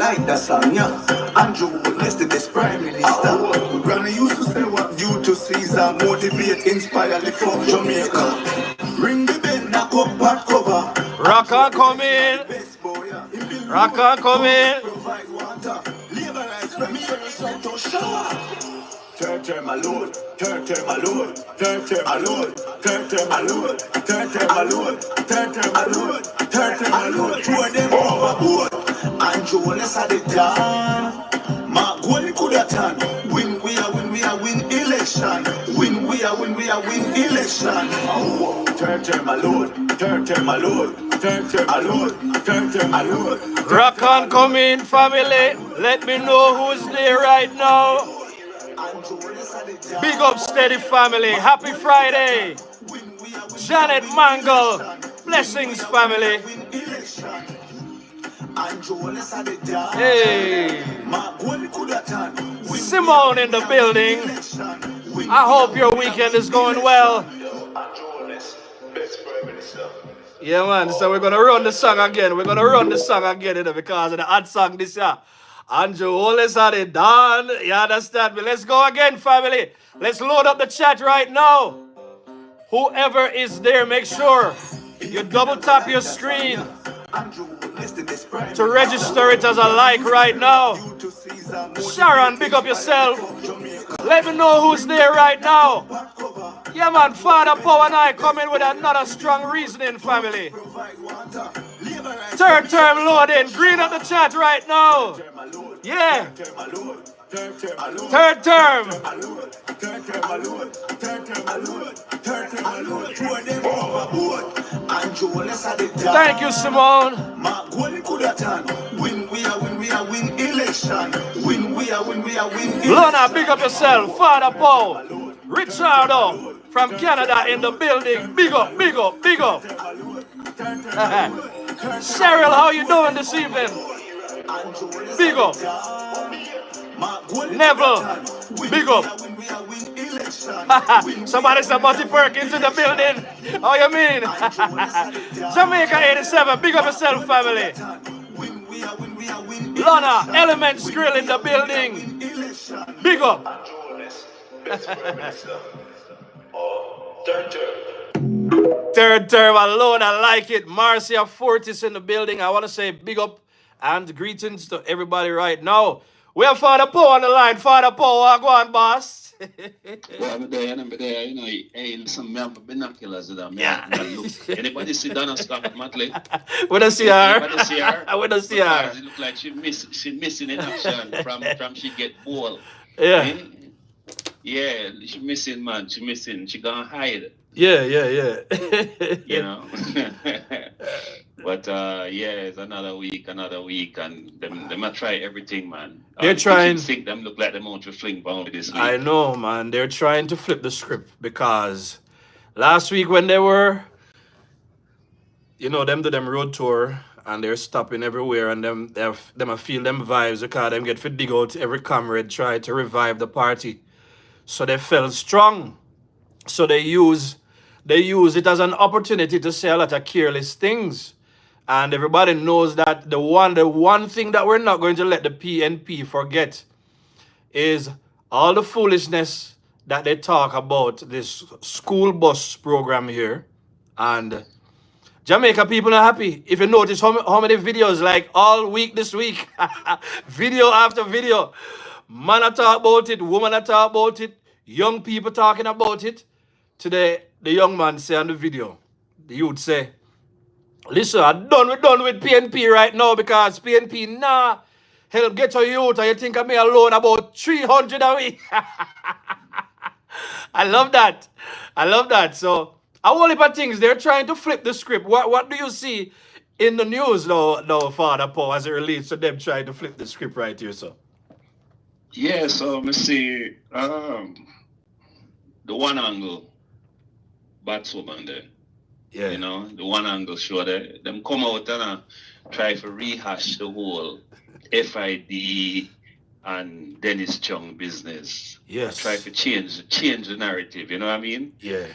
like that song, yeah. And Journalistic, this Prime Minister. Granny used to say what due to Caesar, motivate, inspire, lift up Jamaica. Ring the bell, knock up back cover. Rock on coming. Rock on coming. Provide water. Laborize, remediation to shower. Turn my lord, turn my lord, turn my lord, turn my lord, turn my lord, turn my lord, turn my lord. Throw them overboard. And Jonas had it done. My goal could have done. Win we are win election. Win we are win election. Turn my lord, turn my lord, turn my lord, turn my lord. Rock on coming, family. Let me know who's there right now. Big up steady family. Happy Friday. Janet Mangle. Blessings family. Hey. Simone in the building. I hope your weekend is going well. Yeah, man. So we're going to run the song again. We're going to run the song again, you know, because of the hot song this year. Andrew Wallace had it done. You understand me? Let's go again, family. Let's load up the chat right now. Whoever is there, make sure you double tap your screen to register it as a like right now. Sharon, big up yourself. Let me know who's there right now. Yeah, man, Father Power and I coming with another strong reasoning, family. Third term loading. Green up the chat right now. Yeah. Third term. Thank you, Simone. Lona, big up yourself. Father Paul. Richardo from Canada in the building. Big up, big up, big up. Cheryl, how you doing this evening? Big up. Neville, big up. Somebody said Monty Perkins in the building. Oh, you mean? Jamaica 87, big up yourself, family. Lana, Elements Grill in the building. Big up. Third term alone, I like it. Marcia Fortis in the building. I want to say big up and greetings to everybody right now. We have Father Poe on the line. Father Poe, go on, boss. Well, I'm there, you know, hey, some man for binoculars with them. Yeah. Anybody see Donna Scott Matley? We don't see her. Anybody see her? We don't see her. It look like she missing in action from she get ball. Yeah. Yeah, she missing, man. She missing. She gonna hide. Yeah. You know. But yeah, it's another week, and them might try everything, man. They're trying. Think them look like them want to fling bomb with this week. I know, man. They're trying to flip the script because last week when they were, you know, them do them road tour and they're stopping everywhere and them I feel them vibes because them get to dig out every comrade, try to revive the party. So they felt strong. So they use it as an opportunity to say a lot of careless things. And everybody knows that the one thing that we're not going to let the PNP forget is all the foolishness that they talk about this school bus program here. And Jamaica people are happy. If you notice how many videos, like all week this week, video after video, man I talk about it, woman I talk about it, young people talking about it. Today, the young man say on the video, the youth say, listen, we're done with PNP right now because PNP help get your youth and you think of me alone about 300 a week. I love that. So, a whole heap of things. They're trying to flip the script. What do you see in the news, though, Father Paul, as it relates to them trying to flip the script right here, so? Yeah, so let me see. The one angle, Batswoman there. Yeah. You know, the one angle show that them come out and try to rehash the whole FID and Dennis Chung business. Yes. Try to change the narrative, you know what I mean? Yeah.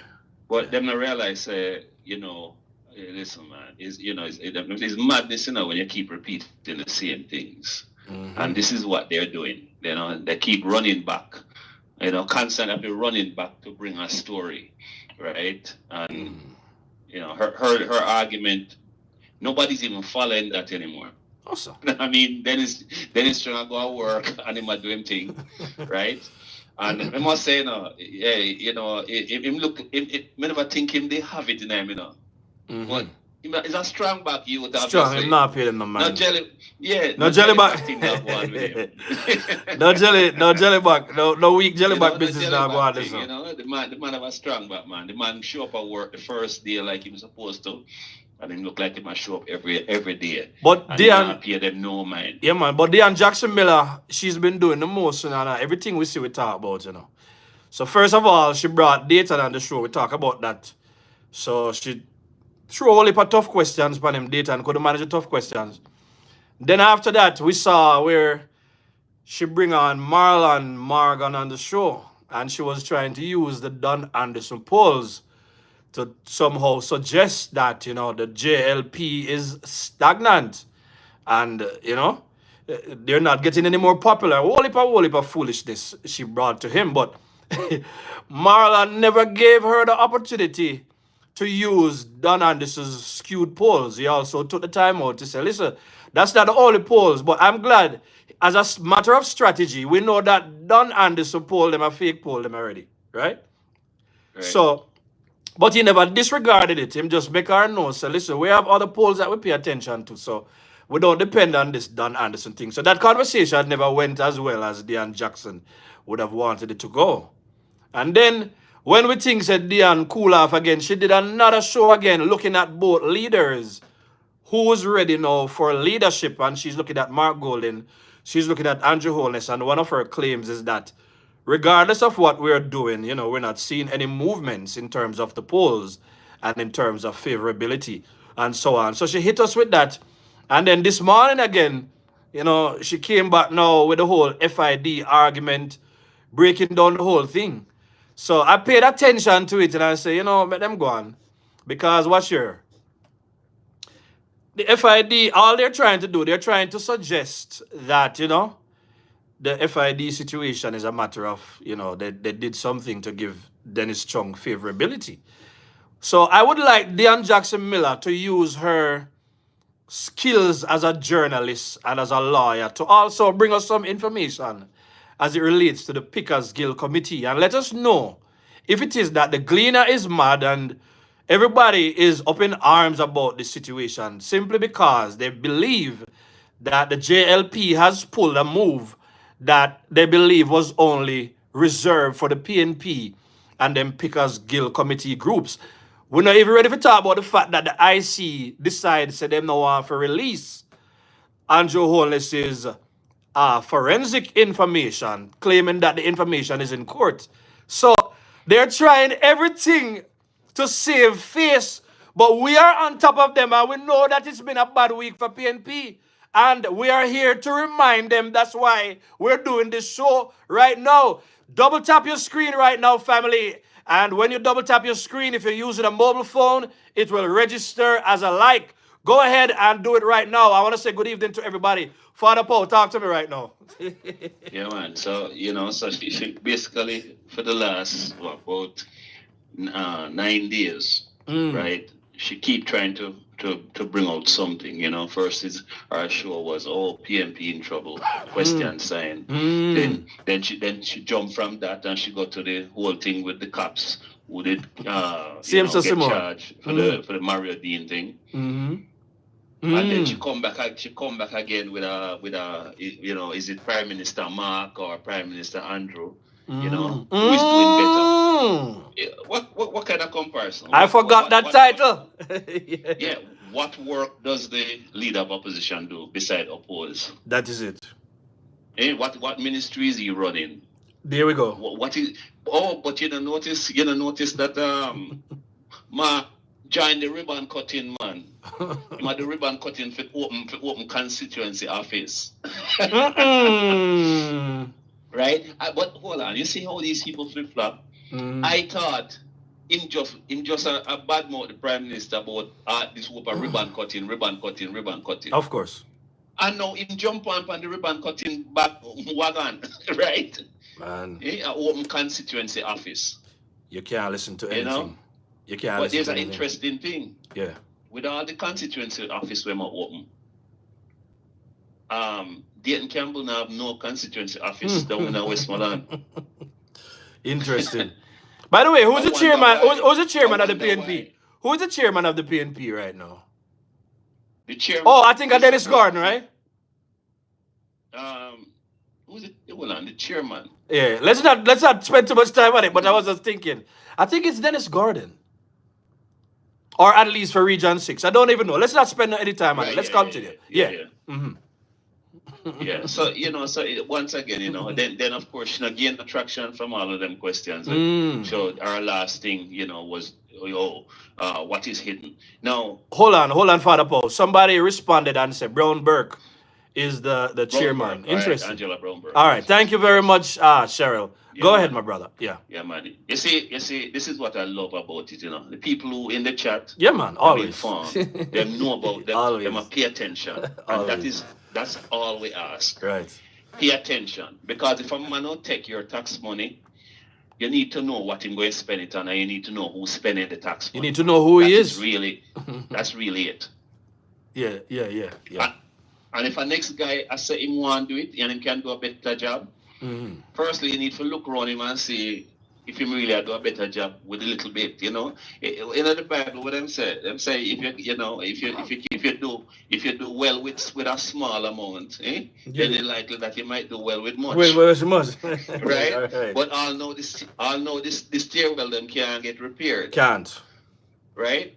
But them not realize, you know, listen, man, it's madness, you know, when you keep repeating the same things. And this is what they're doing. You know, they keep running back, you know, constantly running back to bring a story, right? And you know, her argument, nobody's even following that anymore. Awesome. I mean, Dennis trying to go to work and him a do him thing, right? And I must say, yeah, you know, him look, me never think him they have it in him, you know. But it's a strong back youth, Strong, obviously. him not pay them no No mind. jelly, yeah. No jelly back. thing not go on with him. No jelly back. No weak jelly You know, back business jelly now go back on this thing, one. you know, the man have a strong back, man. The man show up at work the first day like he was supposed to, and him look like he must show up every day. But and Dean, pay them no mind. yeah man, but Dean Jackson Miller, she's been doing the most, you know, and everything we see we talk about, you know. So first of all, she brought Dayton on the show. We talk about that. So she threw a whole heap of tough questions upon him, Dayton couldn't manage the tough questions. Then after that, we saw where she bring on Marlon Morgan on the show, and she was trying to use the Don Anderson polls to somehow suggest that, you know, the JLP is stagnant and, you know, they're not getting any more popular. Whole heap of foolishness she brought to him. But Marlon never gave her the opportunity to use Don Anderson's skewed polls. He also took the time out to say, listen, that's not the only polls, but I'm glad as a matter of strategy, we know that Don Anderson poll them a fake poll them already, right? So, but he never disregarded it. Him just make her know, so listen, we have other polls that we pay attention to, so we don't depend on this Don Anderson thing. So that conversation never went as well as Dean Jackson would have wanted it to go. And then when we think said Dean cool off again, she did another show again looking at both leaders who's ready now for leadership, and she's looking at Mark Golden, she's looking at Andrew Holness, and one of her claims is that regardless of what we're doing, you know, we're not seeing any movements in terms of the polls and in terms of favorability and so on. So she hit us with that. And then this morning again, you know, she came back now with the whole FID argument, breaking down the whole thing. So I paid attention to it and I say, you know, let them go on. Because what's your... The FID, all they're trying to do, they're trying to suggest that, you know, the FID situation is a matter of, you know, they did something to give Dennis Chung favorability. So I would like Dean Jackson Miller to use her skills as a journalist and as a lawyer to also bring us some information as it relates to the Pickers Guild Committee and let us know if it is that the Gleaner is mad and everybody is up in arms about this situation simply because they believe that the JLP has pulled a move that they believe was only reserved for the PNP and then Pickers Guild Committee groups. We're not even ready to talk about the fact that the IC decides that they don't want to release Andrew Holness's forensic information, claiming that the information is in court. So they're trying everything to save face, but we are on top of them and we know that it's been a bad week for PNP. And we are here to remind them. That's why we're doing this show right now. Double tap your screen right now, family. And when you double tap your screen, if you're using a mobile phone, it will register as a like. Go ahead and do it right now. I want to say good evening to everybody. Father Paul, talk to me right now. Yeah, man. So, you know, so she basically, for the last, about 9 days, right? She keep trying to bring out something, you know. First is our show was PNP in trouble, question sign. Then she jumped from that and she got to the whole thing with the cops who did get charged for the Mario Dean thing. And then she come back again with a you know, is it Prime Minister Mark or Prime Minister Andrew? You know, who is doing better? What kind of comparison? I forgot that title. Yeah, what work does the leader of opposition do beside oppose? That is it. What ministry is he running? There we go. What is? Oh, but you don't notice that Mark joined the ribbon cutting, man. The ribbon cutting for open constituency office. Right? But hold on, you see how these people flip-flop? I thought him just a bad mouth the Prime Minister about this whoop ribbon cutting. Of course. And now him jump on the ribbon cutting back wagon, right? Man, A open constituency office, you can't listen to you know. anything. You can't But listen there's to an anything. interesting thing. Yeah. With all the constituency office we are open, Dayton Campbell now have no constituency office down in Westmoreland. Interesting. By the way, I who's the wonder chairman? why. Who's the I chairman of the wonder PNP? why. Who's the chairman of the PNP right now? The chairman. Oh, I think is, Dennis Gordon, right? Who's it? Hold on, the chairman. Yeah. Let's not spend too much time on it. But I was just thinking, I think it's Dennis Gordon, or at least for Region 6. I don't even know. Let's not spend any time on it. Right, Let's yeah, continue. yeah. Yeah. Mm-hmm. Yeah, so once again, then of course, gain attraction from all of them questions. So our last thing, was what is hidden. Now, Hold on, Father Paul. Somebody responded and said Brown Burke is the chairman. Burke, Interesting. right, Angela Brown Burke. All right, thank you very much, Cheryl. Yeah, Go man. ahead, my brother. Yeah. Yeah, man. You see, this is what I love about it. The people who in the chat, Yeah, man. Always. they know about them. Always. They must pay attention, and that's all we ask. Right. Pay attention, because if a man don't take your tax money, you need to know what he's going to spend it on, and you need to know who's spending the tax money. You need to know who he is. That's really it. Yeah. And if a next guy I say him want to do it and he can do a better job, firstly you need to look around him and see if he really do a better job with a little bit. In the Bible, what them say if you do well with a small amount, then it's likely that you might do well with much. Well, much. Right? Right. But all know this stairwell them can't get repaired. Can't. Right?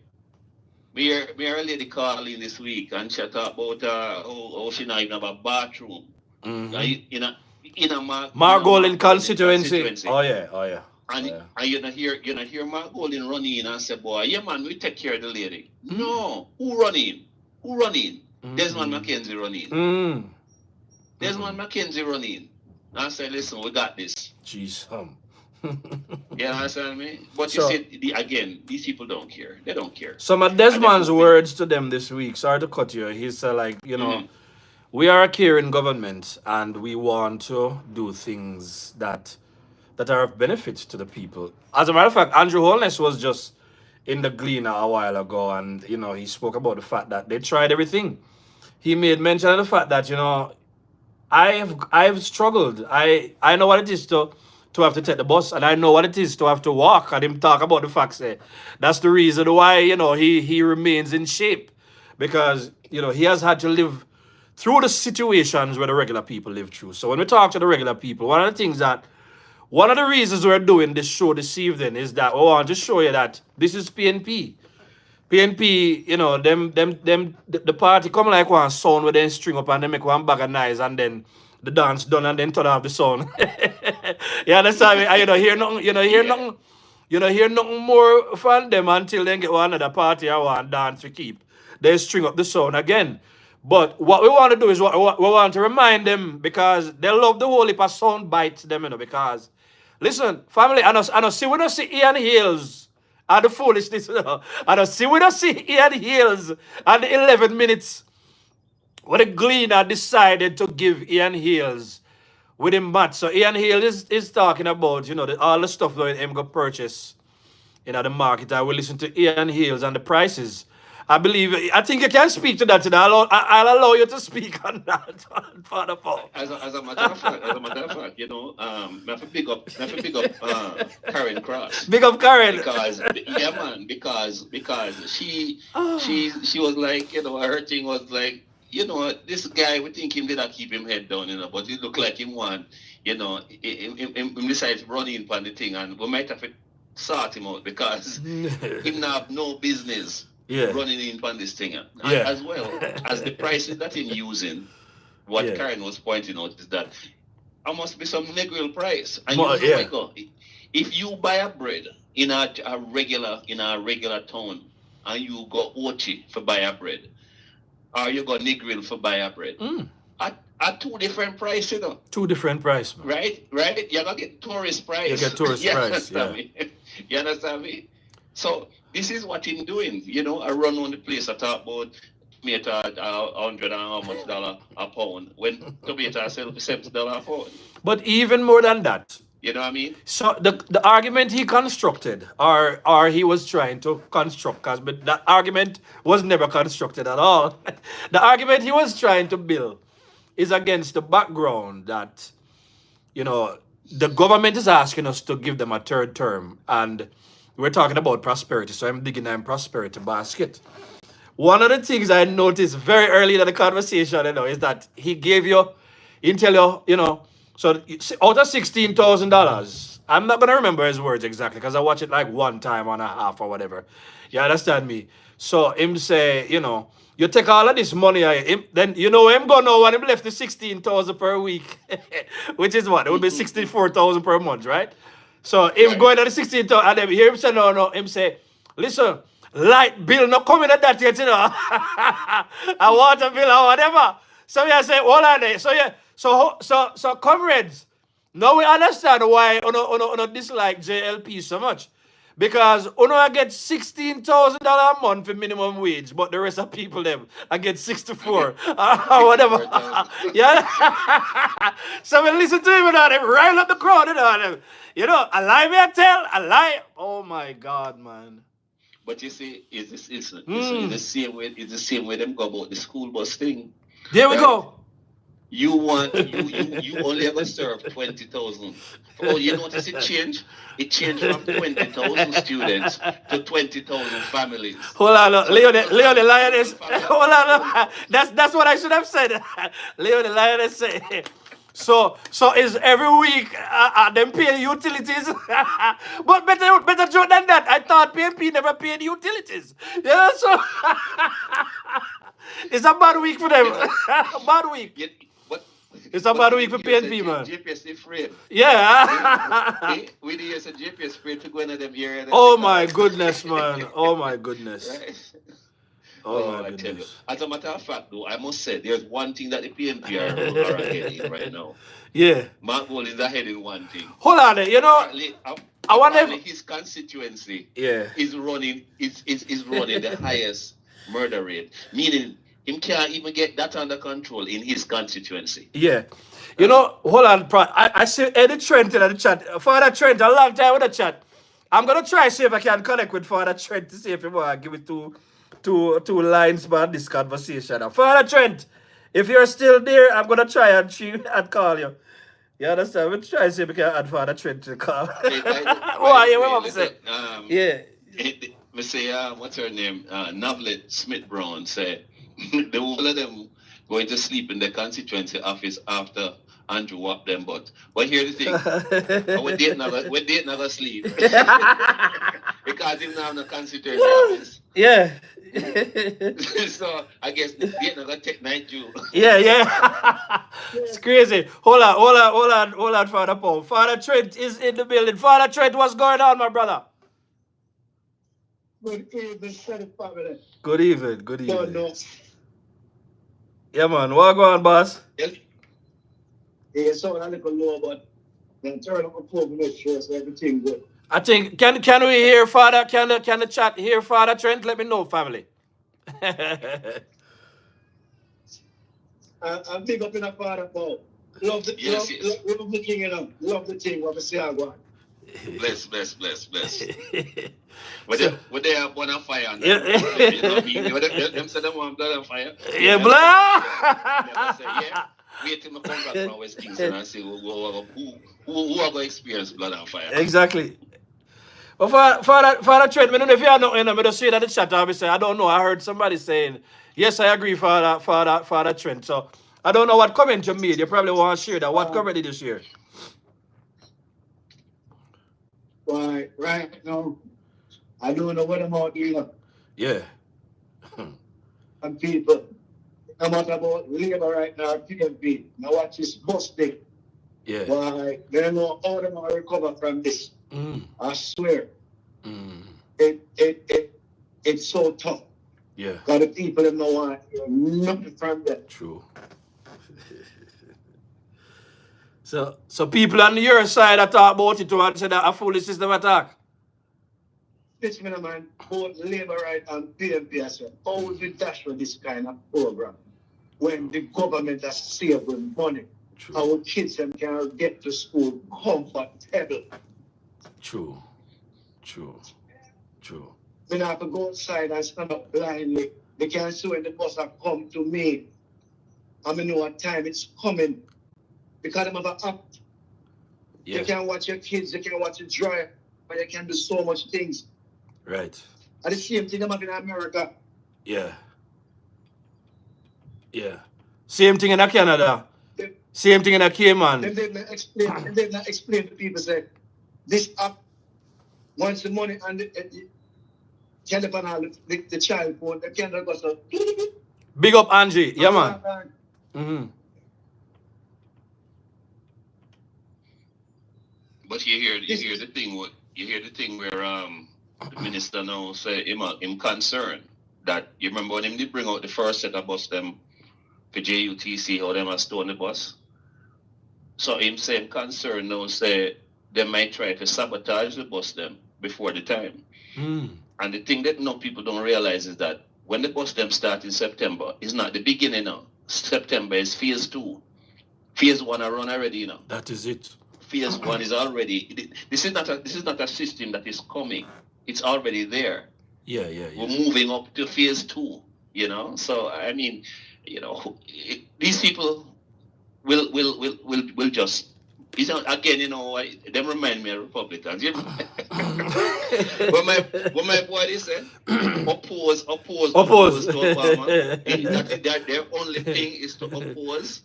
Me hear a lady calling this week and she talk about how she not even have a bathroom. In a Margolin constituency. Oh yeah. And you not hear Mark Golden run in and say, boy, yeah man, we take care of the lady. No, who running? Desmond McKenzie running. Desmond McKenzie running. And I said, listen, we got this. Jeez. You understand me? But you see, again, these people don't care. They don't care. Some of Desmond's words to them this week, sorry to cut you, he's we are a caring government and we want to do things that are of benefit to the people. As a matter of fact, Andrew Holness was just in the Gleaner a while ago, and he spoke about the fact that they tried everything. He made mention of the fact that I've struggled. I know what it is to have to take the bus, and I know what it is to have to walk. And him talk about the fact that that's the reason why he remains in shape, because he has had to live through the situations where the regular people live through. So when we talk to the regular people, one of the reasons we're doing this show this evening is that we want to show you that this is PNP. PNP, the party come like one sound where they string up and they make one bag of noise and then the dance done and then turn off the sound. You understand me? And you don't hear nothing more from them until they get one other party or one dance to keep. They string up the sound again. But what we want to do is we want to remind them, because they love the whole heap of sound bites them, because listen, family, I know see we don't see Ian Hills and the foolishness, I know see we don't see Ian Hills and the 11 minutes when the Gleaner decided to give Ian Hills with him match. So Ian Hills is talking about, all the stuff that him go purchase in the market. I will listen to Ian Hills and the prices. I think you can speak to that today. I'll allow you to speak on that, Father Paul. As a matter of fact, I have to big up Karen Cross. Big up Karen. Because she was like, her thing was like, this guy, we think him did not keep him head down, but he look like him one, him decides running on the thing, and we might have to sort him out, because him now have no business running in on this thing. As well as the prices that him using, what Karen was pointing out is that there must be some negral price. And if you buy a bread in a regular town and you go Ochi for buy a bread, or you go Negril for buy a bread, at two different prices, Two different prices, man. Right? You're going to get tourist price. You get tourist price, understand me? You understand me? So this is what he's doing. I run on the place. I talk about tomato at $100 and how much dollar a pound when tomato sell for $70 a pound. But even more than that, You know what I mean? so the argument he constructed, or he was trying to construct, because that argument was never constructed at all. The argument he was trying to build is against the background that, you know, the government is asking us to give them a third term, and we're talking about prosperity. So I'm digging in prosperity basket. One of the things I noticed very early in the conversation, you know, is that he gave you, he tell you, you know, so out of $16,000, I'm not gonna remember his words exactly because I watch it like one time and a half or whatever. You understand me? So him say, you know, you take all of this money, then you know him go now when him left the 16,000 per week, which is what? It would be 64,000 per month, right? So him going to the 16,000, and then hear him say, no, him say, listen, light bill not coming at that yet, you know. A water bill or whatever. So I say, hold on there. So yeah, so comrades, now we understand why uno dislike JLP so much. Because uno get $16,000 a month for minimum wage, but the rest of people them I get 64 or whatever. Yeah. So we listen to him and all them rile up the crowd and all them. You know, a lie may I tell, a lie. Oh my God, man. But you see, it's the same way. It's the same way them go about the school bus thing. There we go. You only ever serve 20,000. Oh, you notice it changed? It changed from 20,000 students to 20,000 families. Hold on, Leo the Lioness. Hold on, that's what I should have said. Leo the Lioness say. So is every week them paying utilities? But better joke than that. I thought PNP never paid utilities. Yeah, so it's a bad week for them. Bad week. It's a bad week for PNP, man. GPS is free. Yeah. We did use a GPS free to go into them areas. Oh my goodness, man. Oh my goodness. Right? Oh my I tell you. goodness. As a matter of fact, though, I must say there's one thing that the PNP are ahead in right now. Yeah. Mark Gold is ahead in one thing. Hold on, you know. I wonder if his constituency yeah is running the highest murder rate, meaning him can't even get that under control in his constituency. Yeah. You know, hold on, I see Eddie Trent in the chat. Father Trent, a long time with the chat. I'm gonna try see if I can connect with Father Trent to see if he want to give it two lines about this conversation. Father Trent, if you're still there, I'm gonna try and call you. You understand? We'll try and see if we can add Father Trent to the call. Why? Yeah, what I'm saying? Yeah. Me say, what's her name? Novlet Smith Brown said the whole of them going to sleep in the constituency office after Andrew whopped them butt. But here's the thing. we did never sleep. Because him now have no constituency office. Yeah. So I guess they never take night due. Yeah. It's crazy. Hold on, Father Paul. Father Trent is in the building. Father Trent, what's going on, my brother? Good evening, family. Good evening. Yeah, man. What going on, boss? Yes. Yeah, so a little low, but then turn up a phone, make sure so everything good. I think can we hear Father? Can the chat hear Father Trent? Let me know, family. I'm big up in a Father Paul. Love the king, you know. Love the king. What we say, I want. Bless. What they have one on fire on them. You know what I mean? Them say them want blood on fire. Yeah, blood. Wait till I come back from West Kingston and see who are going to experience blood on fire. Exactly. But Father Trent, I don't know if you have nothing, I just say that in the chat, I don't know. I heard somebody saying, yes, I agree, Father Trent. So I don't know what comment you made. You probably want to share that. What comment did you share? Right now, I don't know what I'm out doing. Yeah. And people, I'm not about labor right now, PNP. Now watch this bus thing. Yeah. Why? They don't know how they're going to recover from this. I swear. It's so tough. Yeah. Because the people don't know nothing from that. True. So people on your side that talk about it to and say that a foolish system attack. this man, both labor right and PNP as well. How would we dash for this kind of program when the government has saving money? True. Our kids can get to school comfortable. True. True. True. We don't have to go outside and stand up blindly. They can see when the bus have come to me. I know what time it's coming. Because they have an app. Yeah. You can watch your kids, you can watch it drive, but you can do so much things. Right. And the same thing about in America. Yeah. Yeah. Same thing in Canada. Same thing in Cayman. They've not explained to people say this app wants the money and the telephone and the child phone, they can't go so. Big up Angie. Yeah, man. Mm-hmm. But you hear the thing where the minister now say him concerned that you remember when him did bring out the first set of bus them for JUTC how them a stone the bus. So him saying concern now say they might try to sabotage the bus them before the time. Mm. And the thing that no people don't realize is that when the bus them start in September, it's not the beginning now. September is phase 2. Phase 1 are run already now. That is it. Phase 1 is already. This is not a system that is coming. It's already there. Yeah. We're moving up to phase 2. You know. So I mean, you know, these people will just. Again, you know, they remind me of Republicans. You know? What my boy said, oppose to Obama. Their only thing is to oppose.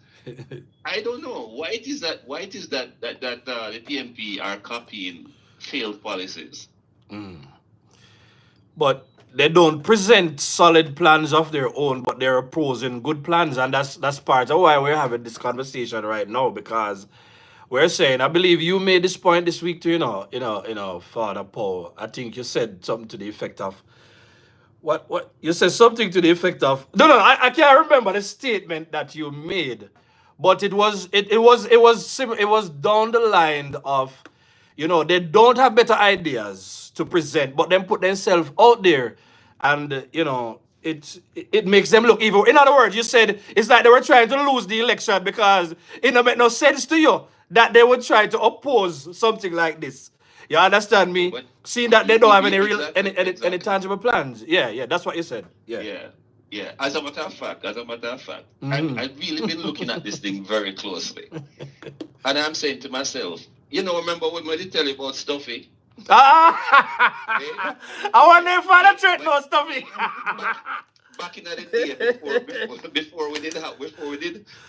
I don't know why it is that the PNP are copying failed policies. Mm. But they don't present solid plans of their own, but they're opposing good plans, and that's part of why we're having this conversation right now, because we're saying, I believe you made this point this week to Father Paul. I think you said something to the effect of what you said something to the effect of I can't remember the statement that you made. But it was down the line of, they don't have better ideas to present, but then put themselves out there, and it makes them look evil. In other words, you said it's like they were trying to lose the election because it don't make no sense to you that they would try to oppose something like this. You understand me? But seeing that they don't have any real exactly. any tangible plans. Yeah, that's what you said. Yeah. As a matter of fact, Mm-hmm. I've really been looking at this thing very closely, and I'm saying to myself, remember when we did tell you about Stuffy? I wonder if Father Trent knows Stuffy. Back in the day, before we did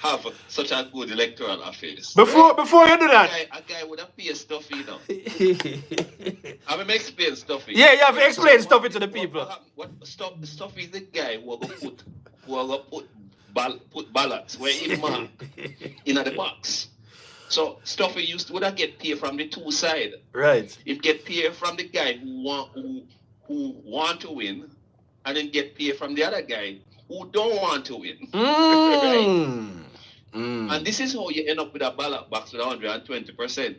have such a good electoral affairs. Before you do that, a guy would have paid Stuffy, I mean, explain Stuffy. Yeah, you have to explain Stuffy to the people. Stuffy is the guy who will put ballots where he mark in the box. So Stuffy would have get paid from the two sides. Right. It get paid from the guy who want to win, and then get paid from the other guy who don't want to win. Right? And this is how you end up with a ballot box with 120%.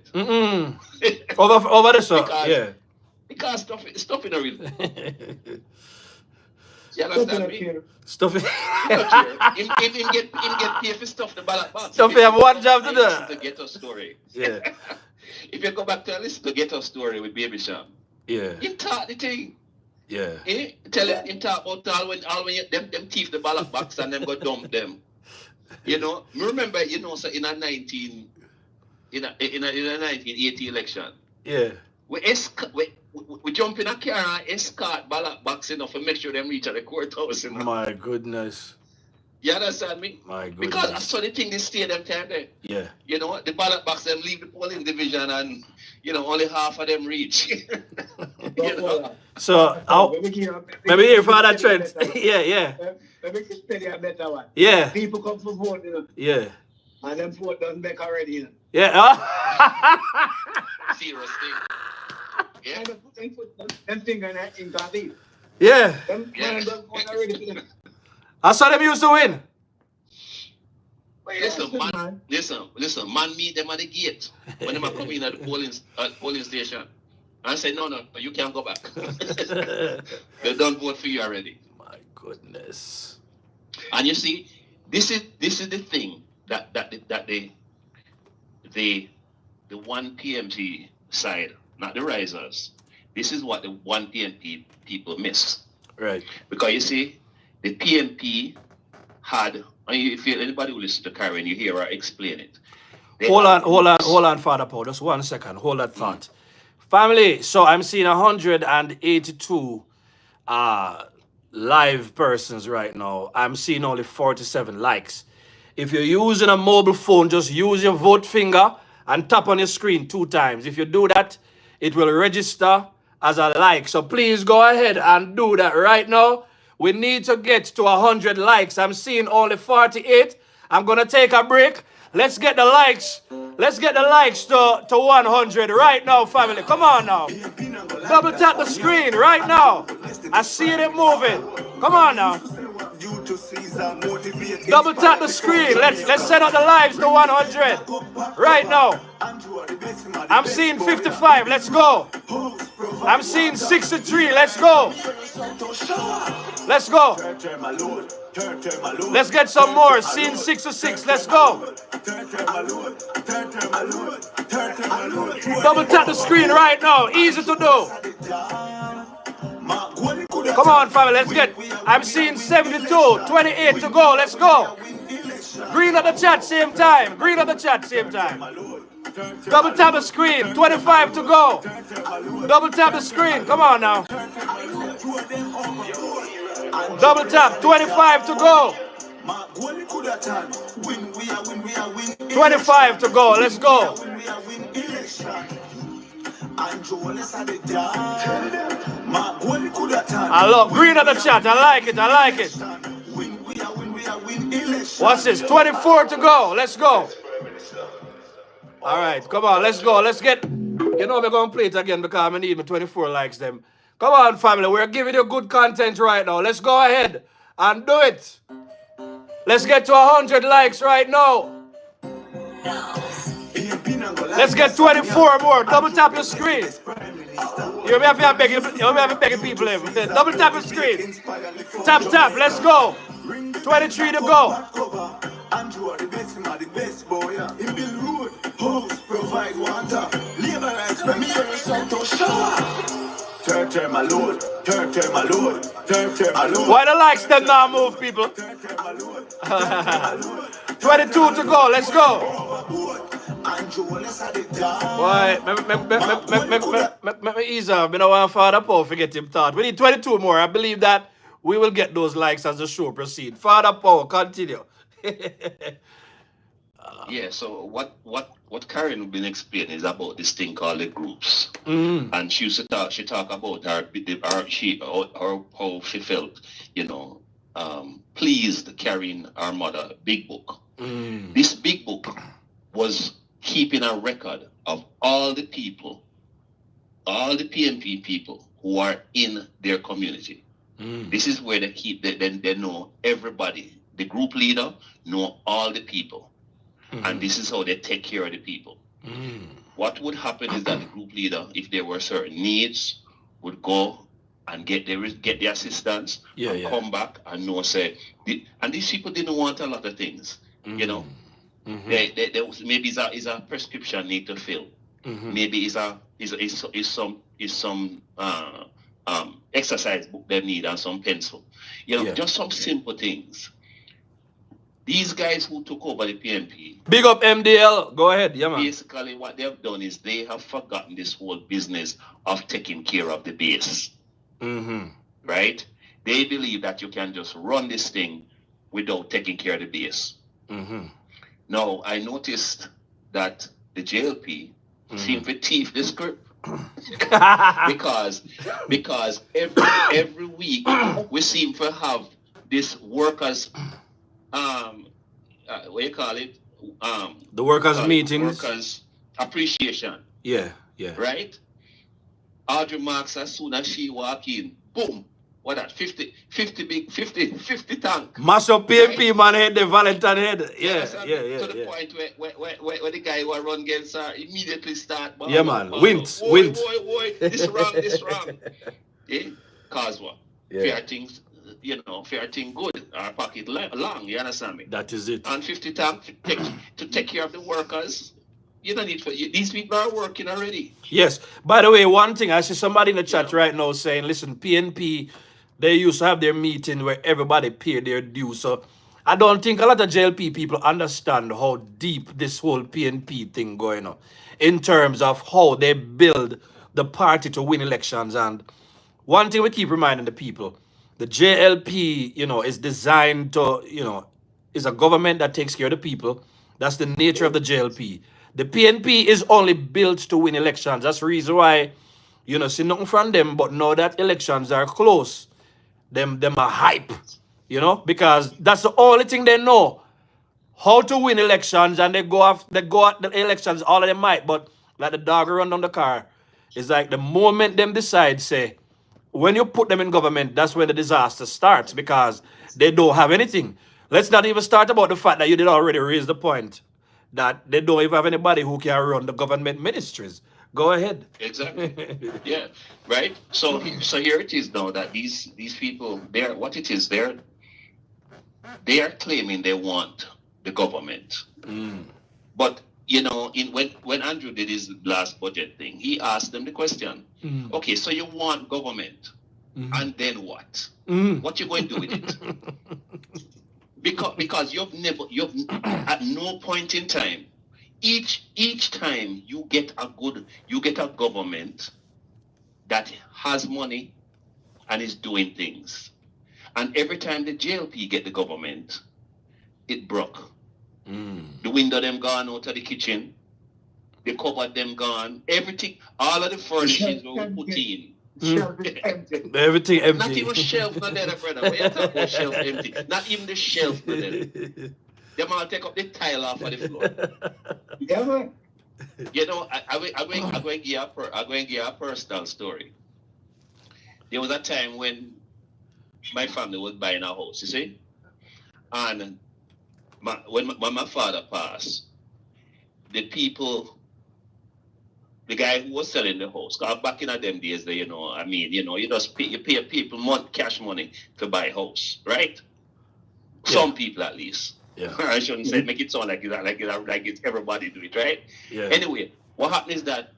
Over the shop, yeah. Because stuff in a real. You understand me? Stuffy. Him get paid for stuff the ballot box. Stuffy have one job to do. To get a story. Yeah. If you go back to listen to Get a Story with Baby Sham. Yeah. Him talk the thing. Yeah. Tell him talk about all when them thief the ballot box and them go dump them. Remember, so in a 1980 election. Yeah. We jump in a car and escort ballot box enough to make sure them reach at the courthouse. My goodness. You understand me? My goodness. Because I saw the thing they stay them time there. Yeah. The ballot box them leave the polling division and only half of them reach. So maybe here Father Trent. Yeah. Let me just tell you a better one. Yeah. People come for vote, Yeah. And them vote done back already, Yeah. Serious thing. Yeah. And them finger in that leave. Yeah. Them man done vote already for them. I saw them used to win. Listen, man meet them at the gate when they come in at the polling station. and say, no, you can't go back. They don't vote for you already. My goodness. And you see, this is the thing that the one PMP side, not the risers. This is what the one PNP people miss. Right. Because you see, the PNP had, and if anybody will listen to Karen, you hear her explain it. Hold on, Father Paul. Just 1 second. Hold that thought. Family, so I'm seeing 182 live persons right now. I'm seeing only 47 likes. If you're using a mobile phone, just use your vote finger and tap on your screen 2 times. If you do that, it will register as a like. So please go ahead and do that right now. We need to get to 100 likes. I'm seeing only 48. I'm going to take a break. Let's get the likes. Let's get the likes to 100 right now, family. Come on now. Double tap the screen right now. I see it moving. Come on now. Double tap the screen. Let's set up the lives to 100 right now. I'm seeing 55. Let's go. I'm seeing 63. Let's go. Let's go. Let's get some more. Seeing 66. Let's go. Double tap the screen right now. Easy to do. Come on, family. Let's get. I'm seeing 72. 28 to go. Let's go. Green at the chat, same time. Green at the chat, same time. Double tap the screen. 25 to go. Double tap the screen. Come on now. Double tap. 25 to go. 25 to go. Let's go. I love green at the chat. I like it. I like it. What's this? 24 to go. Let's go. All right, come on, let's go. Let's get, we're going to play it again because I need my 24 likes them. Come on, family, we're giving you good content right now. Let's go ahead and do it. Let's get to 100 likes right now. Let's get 24 more. Double tap your screen. You may have to beg people in. Double tap your screen. Tap, tap, let's go. 23 to go. Andrew are the best boy. He build road, house, provide water. Labor rights, when me hear a song to show. Turn my lord, turn my lord, turn my lord. Why the likes them now move, people? 22 to go, let's go. Why? Me ease up. I don't want Father Paul forget him thought. We need 22 more. I believe that we will get those likes as the show proceed. Father Paul, continue. Yeah, so what Karen has been explaining is about this thing called the groups. And she used to talk about how she felt, pleased carrying our mother big book. This big book was keeping a record of all the people, all the PNP people who are in their community. This is where they know everybody. The group leader know all the people. And this is how they take care of the people. What would happen is that the group leader, if there were certain needs, would go and get the assistance and come back and know, say, and these people didn't want a lot of things, They maybe is a prescription need to fill. Maybe is some exercise book they need and some pencil. Just some simple things. These guys who took over the PNP. Big up MDL. Go ahead, yeah, man. Basically, what they have done is they have forgotten this whole business of taking care of the base. Right? They believe that you can just run this thing without taking care of the base. Now, I noticed that the JLP seemed to thief the script. because every week we seem to have this workers what you call it? The workers' meetings. Workers' appreciation. Yeah. Right? Audrey Marks, as soon as she walk in, boom, what that 50 tank. Mash up PNP, man, head the Valentine head. Yeah, To the point where the guy who run against her immediately start. Yeah, man. Wint. This wrong. Yeah, cause what? Fair things, fair thing good. Our pocket long, you understand me? That is it. And 50 tank to take care of the workers. You don't need these people are working already. Yes. By the way, one thing, I see somebody in the chat right now saying, listen, PNP, they used to have their meeting where everybody paid their due. So I don't think a lot of JLP people understand how deep this whole PNP thing going on in terms of how they build the party to win elections. And one thing we keep reminding the people, the JLP, is designed to, is a government that takes care of the people. That's the nature of the JLP. The PNP is only built to win elections. That's the reason why, see nothing from them. But now that elections are close, them are hype, because that's the only thing they know, how to win elections. And they go at the elections all of them might. But like the dog run down the car, it's like the moment them decide, say, when you put them in government, that's when the disaster starts, because they don't have anything. Let's not even start about the fact that you did already raise the point that they don't even have anybody who can run the government ministries. Go ahead. Exactly. Yeah. Right. So here it is now that these people, they are claiming they want the government. But when Andrew did his last budget thing, he asked them the question, okay, so you want government, and then what? What you going to do with it? Because you've at no point in time, each time you get a government that has money and is doing things, and every time the JLP get the government, it broke. The window them gone out of the kitchen, the cupboard them gone, everything, all of the furnishings we put in. Everything empty. Not even shelf not there, brother. When you talk about shelf empty, not even the shelf not there. Them all take up the tile off of the floor. Yeah, man. I'm going to give you a personal story. There was a time when my family was buying a house, you see? And when my father passed, the guy who was selling the house, because back in them days, you just pay people cash money to buy a house, right? Yeah. Some people at least. Yeah. I shouldn't say make it sound like it's everybody do it, right? Yeah. Anyway, what happened is that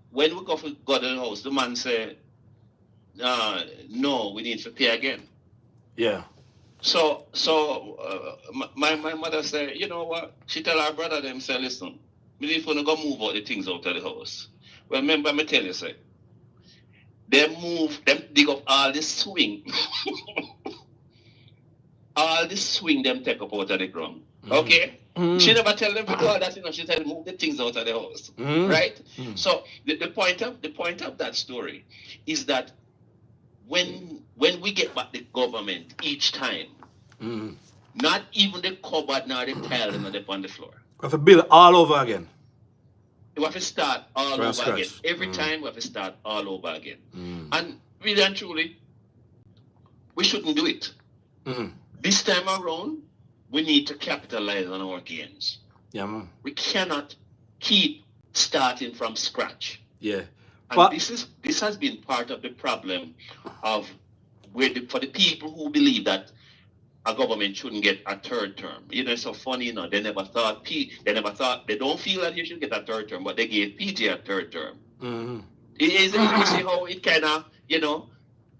when we got to the house, the man said, no, we need to pay again. Yeah. So my mother said, you know what? She tell her brother them, say, listen, we need to go move all the things out of the house. Well, remember me tell you, say, them dig up all the swing. All the swing them take up out of the ground. Okay? She never tell them to do all that, she tell them move the things out of the house. Right? So the point of that story is that when we get back the government each time, not even the cupboard nor the tile on the floor. We have to build all over again. We have to start all over again. Every time we have to start all over again. And really and truly, we shouldn't do it. This time around, we need to capitalize on our gains. Yeah, man. We cannot keep starting from scratch. Yeah. And this has been part of the problem of for the people who believe that a government shouldn't get a third term. It's so funny, they never thought they don't feel that you should get a third term, but they gave PJ a third term. You see how it kind of,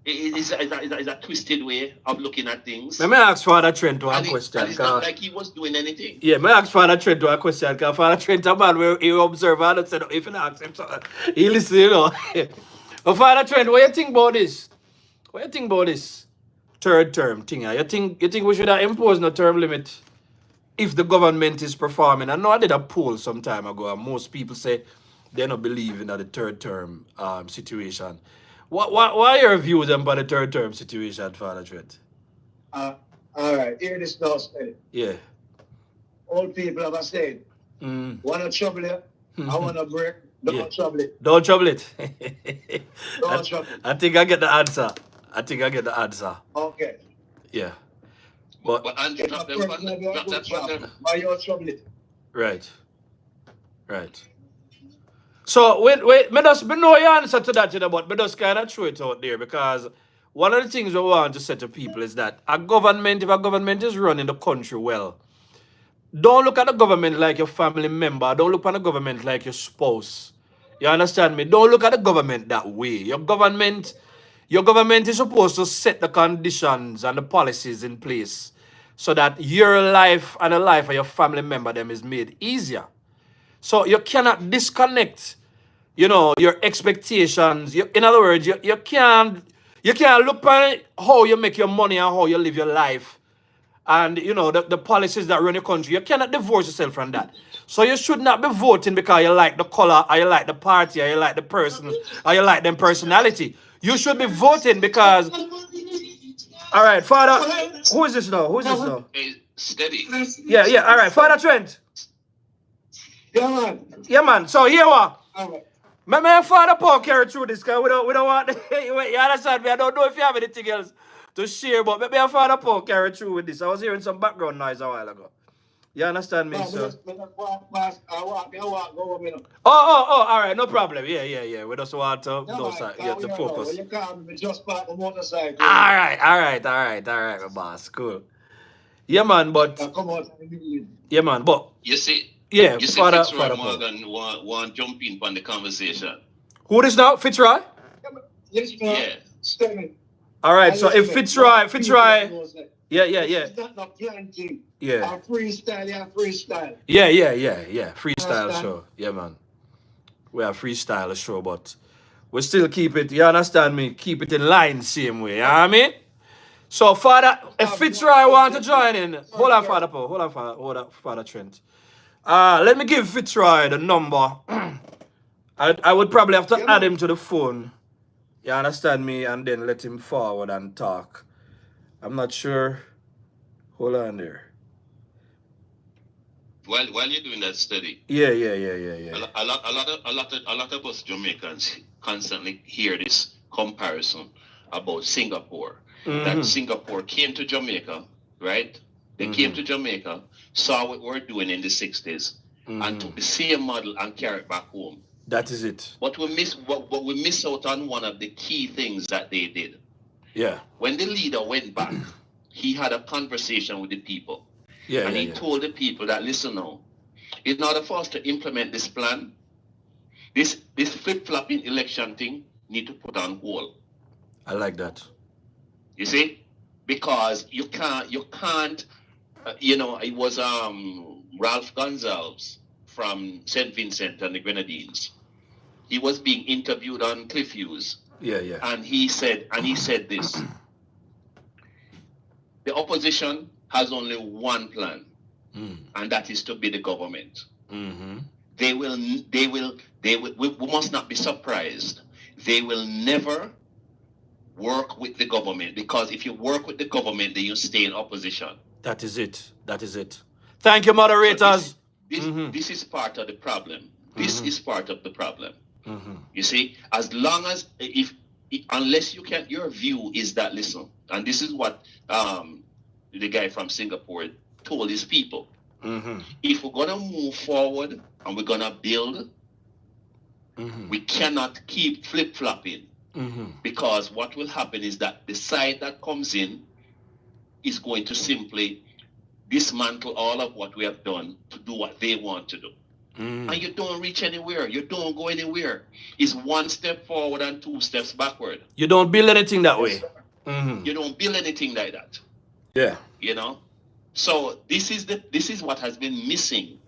is a twisted way of looking at things. Let me ask Father Trent to a question. It's not like he was doing anything. Yeah, may I ask Father Trent to a question, because Father Trent a man where he observe and said, if you ask him something, he listen, But Father Trent, what you think about this? What you think about this third term thing? You think we should have imposed no term limit if the government is performing? I know I did a poll some time ago, and most people say they don't believe in the third term situation. What are your views on the third term situation, Father Trent? All right, hear this now, Steady. Yeah. Old people have said, want to trouble you? I want to break. Don't trouble it. Don't trouble it. Don't trouble it. I think I get the answer. I think I get the answer. Okay. Yeah. But But Andrew, If a drop them person from have a drop good that from job, them. why you trouble it? right. Right. So wait, me know your answer to that, you know, but me just kind of throw it out there because one of the things we want to say to people is that if a government is running the country well, don't look at the government like your family member. Don't look at the government like your spouse. You understand me? Don't look at the government that way. Your government is supposed to set the conditions and the policies in place so that your life and the life of your family member them is made easier. So you cannot disconnect, your expectations. In other words, you can't look at how you make your money and how you live your life and the policies that run your country. You cannot divorce yourself from that. So you should not be voting because you like the color or you like the party or you like the person or you like them personality. You should be voting because all right, Father, who is this now? Hey, steady. Yeah, all right, Father Trent. Yeah, man. Yeah, man. So here what? All right. My father Paul carry through this because we don't want you understand me. I don't know if you have anything else to share, but maybe your father Paul carry through with this. I was hearing some background noise a while ago. You understand me, No, sir? I walk, go over me now. All right, no problem. Yeah. We just want to Yeah, man. to focus. When you call me, just park my motorcycle. All right, my boss. Cool. Yeah, man, but Come on. yeah, man, but You see, yeah, Fitzroy Father Paul. Morgan want jump in on the conversation. Who this now? Fitzroy? Yes, man. Yeah. Stay. All right, so if Fitzroy, yeah. It's not no planting. Yeah. Freestyle. Yeah. Freestyle show. Yeah, man. We have freestyle show, but we still keep it, you understand me? Keep it in line same way, you know what I mean? So, Father, if Fitzroy want to join in, hold on, Father Paul. Hold on, Father Trent. Let me give Fitzroy the number. I would probably have to add him to the phone. You understand me? And then let him forward and talk. I'm not sure. Hold on there. While you're doing that study, Yeah. a lot of us Jamaicans constantly hear this comparison about Singapore. That Singapore came to Jamaica, right? They came to Jamaica, saw what we're doing in the 60s, and took the same model and carried it back home. That is it. But we miss out on one of the key things that they did. Yeah. When the leader went back, he had a conversation with the people. Yeah. And he told the people that, listen now, in order for us to implement this plan, this flip-flopping election thing need to put on hold. I like that. You see? Because you can't, it was Ralph Gonzalez from St. Vincent and the Grenadines. He was being interviewed on Cliff Hughes. Yeah. And he said this. The opposition has only one plan, and that is to be the government. We must not be surprised. They will never work with the government, because if you work with the government, then you stay in opposition. That is it. Thank you, moderators. So this is part of the problem. This is part of the problem. You see, as long as unless you can, your view is that, listen, and this is what the guy from Singapore told his people. If we're gonna move forward and we're gonna build, we cannot keep flip-flopping, because what will happen is that the side that comes in is going to simply dismantle all of what we have done to do what they want to do. And you don't reach anywhere. You don't go anywhere. It's one step forward and two steps backward. You don't build anything that way. You don't build anything like that. Yeah. You know? So this is what has been missing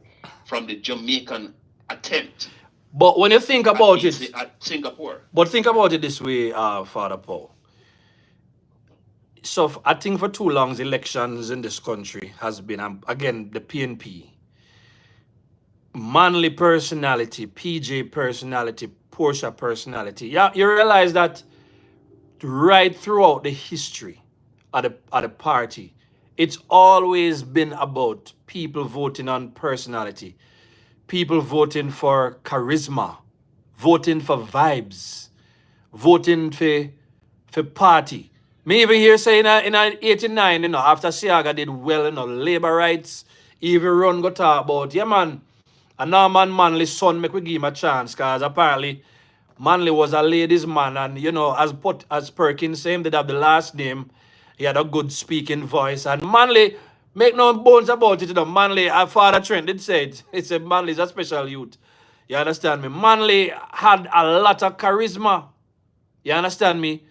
from the Jamaican attempt. But when you think about it, at Singapore. But think about it this way, Father Paul. So I think for too long, the elections in this country has been, again, the PNP. Manly personality, PJ personality, Portia personality. Yeah, you realize that right throughout the history of the party, it's always been about people voting on personality, people voting for charisma, voting for vibes, voting for party. Me even here saying in 89, after Siaga did well, labor rights, even run go talk about, yeah, man. And now Manley's son make we give him a chance, because apparently Manley was a ladies' man, and as Perkins same did have the last name. He had a good speaking voice, and Manley, make no bones about it, Manley, our father Trent did say it. He said Manley's a special youth. You understand me? Manley had a lot of charisma. You understand me?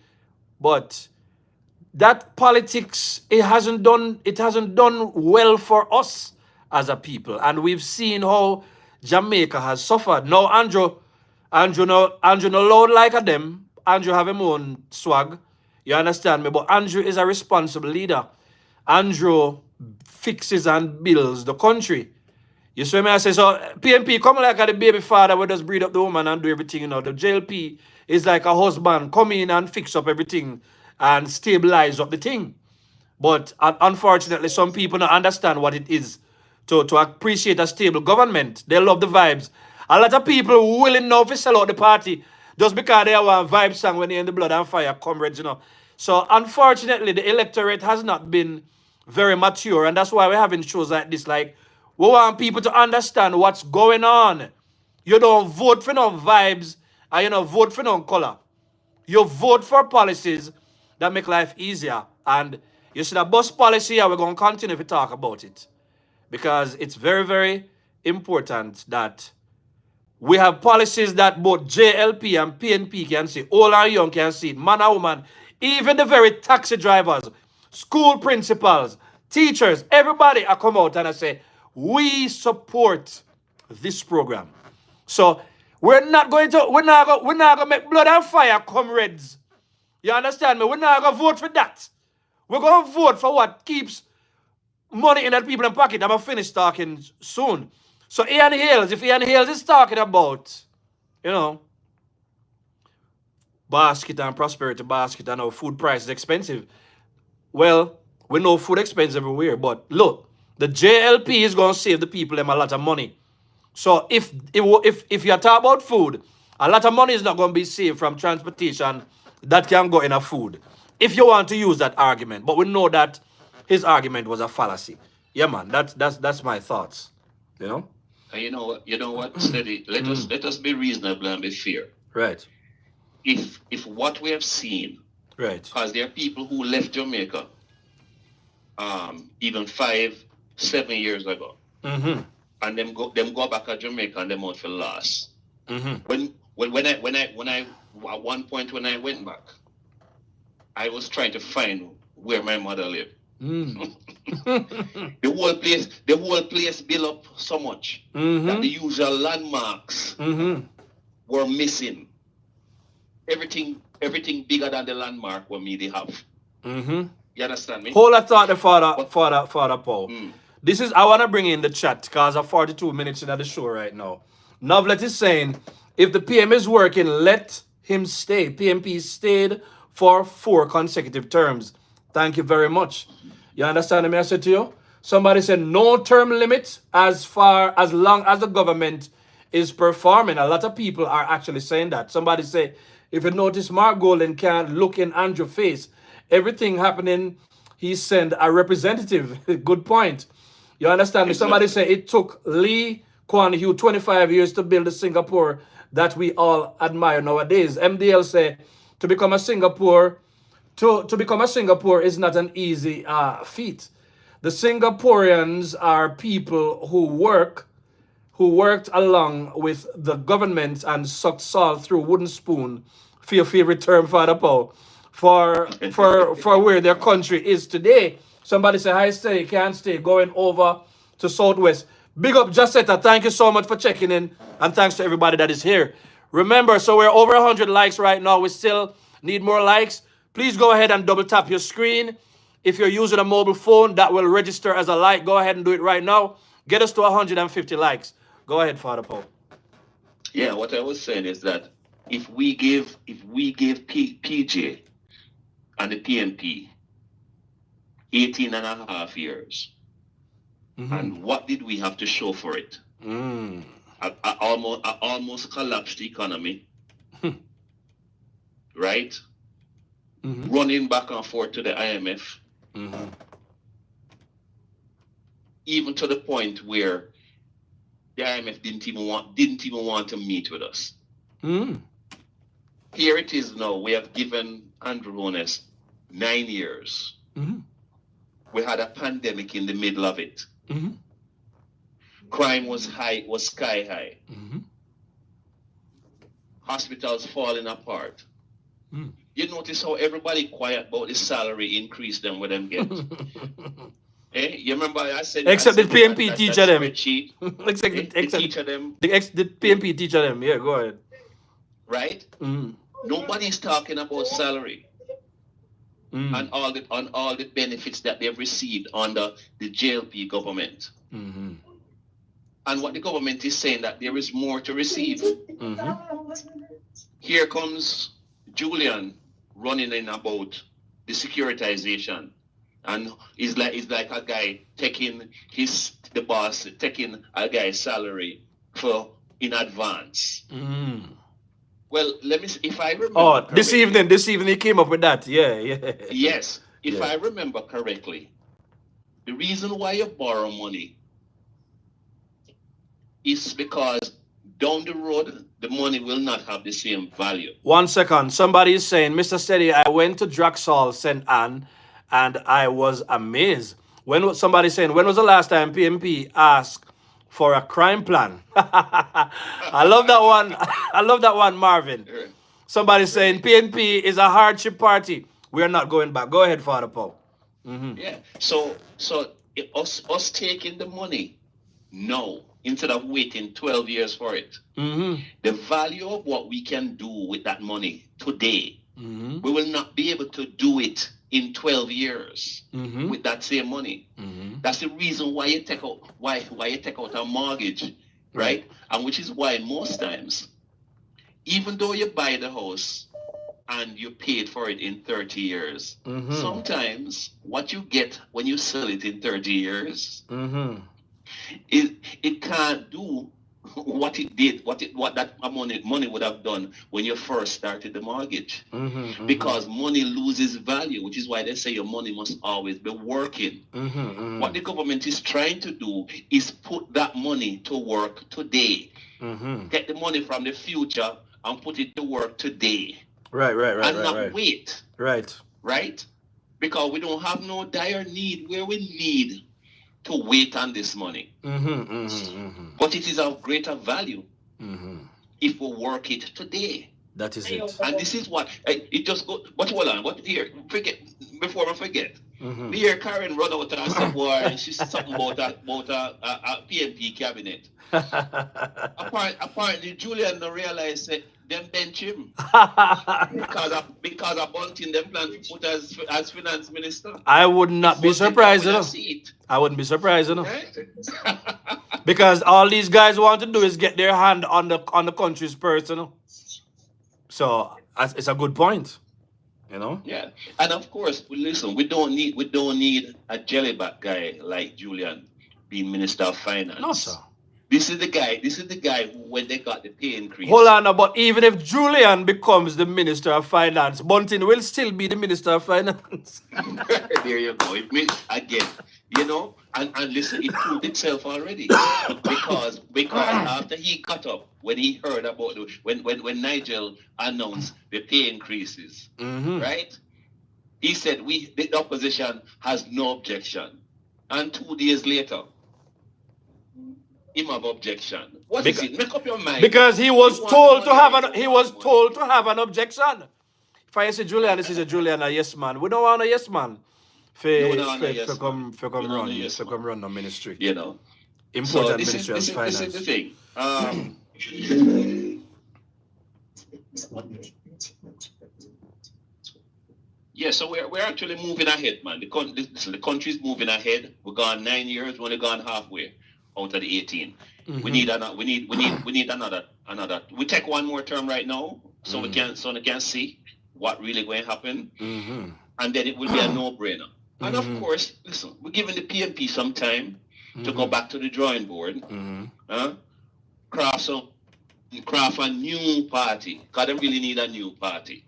But that politics, it hasn't done well for us as a people, and we've seen how Jamaica has suffered. Now Andrew no loud like a them. Andrew have him own swag. You understand me? But Andrew is a responsible leader. Andrew fixes and builds the country. You see me? I say, so PNP come like a the baby father who just breed up the woman and do everything, The JLP is like a husband, come in and fix up everything and stabilize up the thing. But unfortunately, some people don't understand what it is to appreciate a stable government. They love the vibes. A lot of people willing now to sell out the party just because they have a vibe song when they're in the blood and fire, comrades. So unfortunately, the electorate has not been very mature, and that's why we're having shows like this. Like, we want people to understand what's going on. You don't vote for no vibes, and you don't vote for no color. You vote for policies that make life easier. And you see that bus policy, and we're going to continue to talk about it. Because it's very, very important that we have policies that both JLP and PNP can see, old and young can see, man and woman, even the very taxi drivers, school principals, teachers, everybody are come out and I say, we support this program. So we're not going to make blood and fire, comrades. You understand me? We're not going to vote for that. We're going to vote for what keeps money in that people's pocket. I'm going to finish talking soon. So Ian Hales, if Ian Hales is talking about, basket and prosperity basket and how food price is expensive, well, we know food expensive everywhere, but look, the JLP is going to save the people them a lot of money. So if you talk about food, a lot of money is not going to be saved from transportation that can go in a food, if you want to use that argument. But we know that his argument was a fallacy. Yeah, man, that's my thoughts. And you know what, Steady? Let us be reasonable and be fair. Right. If what we have seen, right, because there are people who left Jamaica, even 5-7 years ago, and them go back to Jamaica and them out for loss. When I at one point when I went back, I was trying to find where my mother lived. The whole place built up so much that the usual landmarks were missing. Everything bigger than the landmark were me they have. You understand me? Hold a thought, the Father Paul. I want to bring in the chat because I'm 42 minutes into the show right now. Novlet is saying, if the PM is working, let him stay. PMP stayed for 4 consecutive terms. Thank you very much. You understand me? I said to you? Somebody said no term limit as long as the government is performing. A lot of people are actually saying that. Somebody say, if you notice, Mark Golden can't look in Andrew's face. Everything happening, he sent a representative. Good point. You understand me? Somebody say it took Lee Kuan Yew 25 years to build the Singapore that we all admire nowadays. MDL say to become a Singapore is not an easy feat. The Singaporeans are people who worked along with the government and sucked salt through wooden spoon. Feel favorite term, Father Paul, for where their country is today. Somebody say, hi, stay, can't stay, going over to Southwest. Big up, Jacetta. Thank you so much for checking in, and thanks to everybody that is here. Remember, so we're over 100 likes right now. We still need more likes. Please go ahead and double tap your screen. If you're using a mobile phone, that will register as a like. Go ahead and do it right now. Get us to 150 likes. Go ahead, Father Paul. Yeah, what I was saying is that if we give PJ and the PNP 18 and a half years, and what did we have to show for it? I almost collapsed the economy, right? running back and forth to the IMF, even to the point where the IMF didn't even want to meet with us. Here it is now. We have given Andrew Holness 9 years. We had a pandemic in the middle of it. Crime was sky high. Hospitals falling apart. You notice how everybody quiet about the salary increase them with them get. You remember I said Except the PNP teacher them. Spreadsheet. Except teacher them. The PNP teacher them. Yeah, go ahead. Right? Nobody's talking about salary. And all the benefits that they've received under the JLP government. And what the government is saying, that there is more to receive. Here comes Julian running in about the securitization, and he's like a guy taking the boss taking a guy's salary in advance. Well, let me see if I remember. Oh, this evening he came up with that. Yeah. Yes, if I remember correctly, the reason why you borrow money is because down the road, the money will not have the same value. 1 second. Somebody is saying, Mr. Steady, I went to Draxall, St.Ann, and I was amazed. When was the last time PNP asked for a crime plan? I love that one. I love that one, Marvin. Somebody saying PNP is a hardship party. We are not going back. Go ahead, Father Paul. Yeah. So us taking the money now instead of waiting 12 years for it. The value of what we can do with that money today, we will not be able to do it in 12 years with that same money. That's the reason why you take out a mortgage, right? And which is why most times, even though you buy the house and you paid for it in 30 years, sometimes what you get when you sell it in 30 years, it can't do what it did, what that money would have done when you first started the mortgage. Because money loses value, which is why they say your money must always be working. What the government is trying to do is put that money to work today. Get the money from the future and put it to work today. Right. And not wait. Right. Because we don't have no dire need where we need to wait on this money. But it is of greater value if we work it today. That is it. And this is what it just go. But hold on, what here? Before I forget. Here Karen run out and said, "Boy," and she said something about a PNP cabinet. Apparently, Julian don't realize that them bench him because of Bunting them plan to put as finance minister. I would not be surprised, I wouldn't be surprised, because all these guys want to do is get their hand on the country's purse, So it's a good point, Yeah, and of course, listen, we don't need a jellyback guy like Julian being Minister of Finance. No, sir. This is the guy who, when they got the pay increase. Hold on, but even if Julian becomes the Minister of Finance, Bunting will still be the Minister of Finance. There you go. Again, and listen, it proved itself already. because after he cut up, when he heard about when Nigel announced the pay increases, right? He said the opposition has no objection. And 2 days later, him have objection. What is it? Make up your mind. Because he was told to have an objection. If I say Julian, this is a Julian a yes man. We don't want a yes man. For come run the ministry. Important ministry of finance. This is the thing. Yeah, so we're actually moving ahead, man. The country's moving ahead. We've gone 9 years. We've only gone halfway out of the 18. We need another. We take one more term right now, so we can see what really going to happen, and then it will be a no-brainer. And of course, listen, we're giving the PNP some time to go back to the drawing board, craft a new party, because they really need a new party.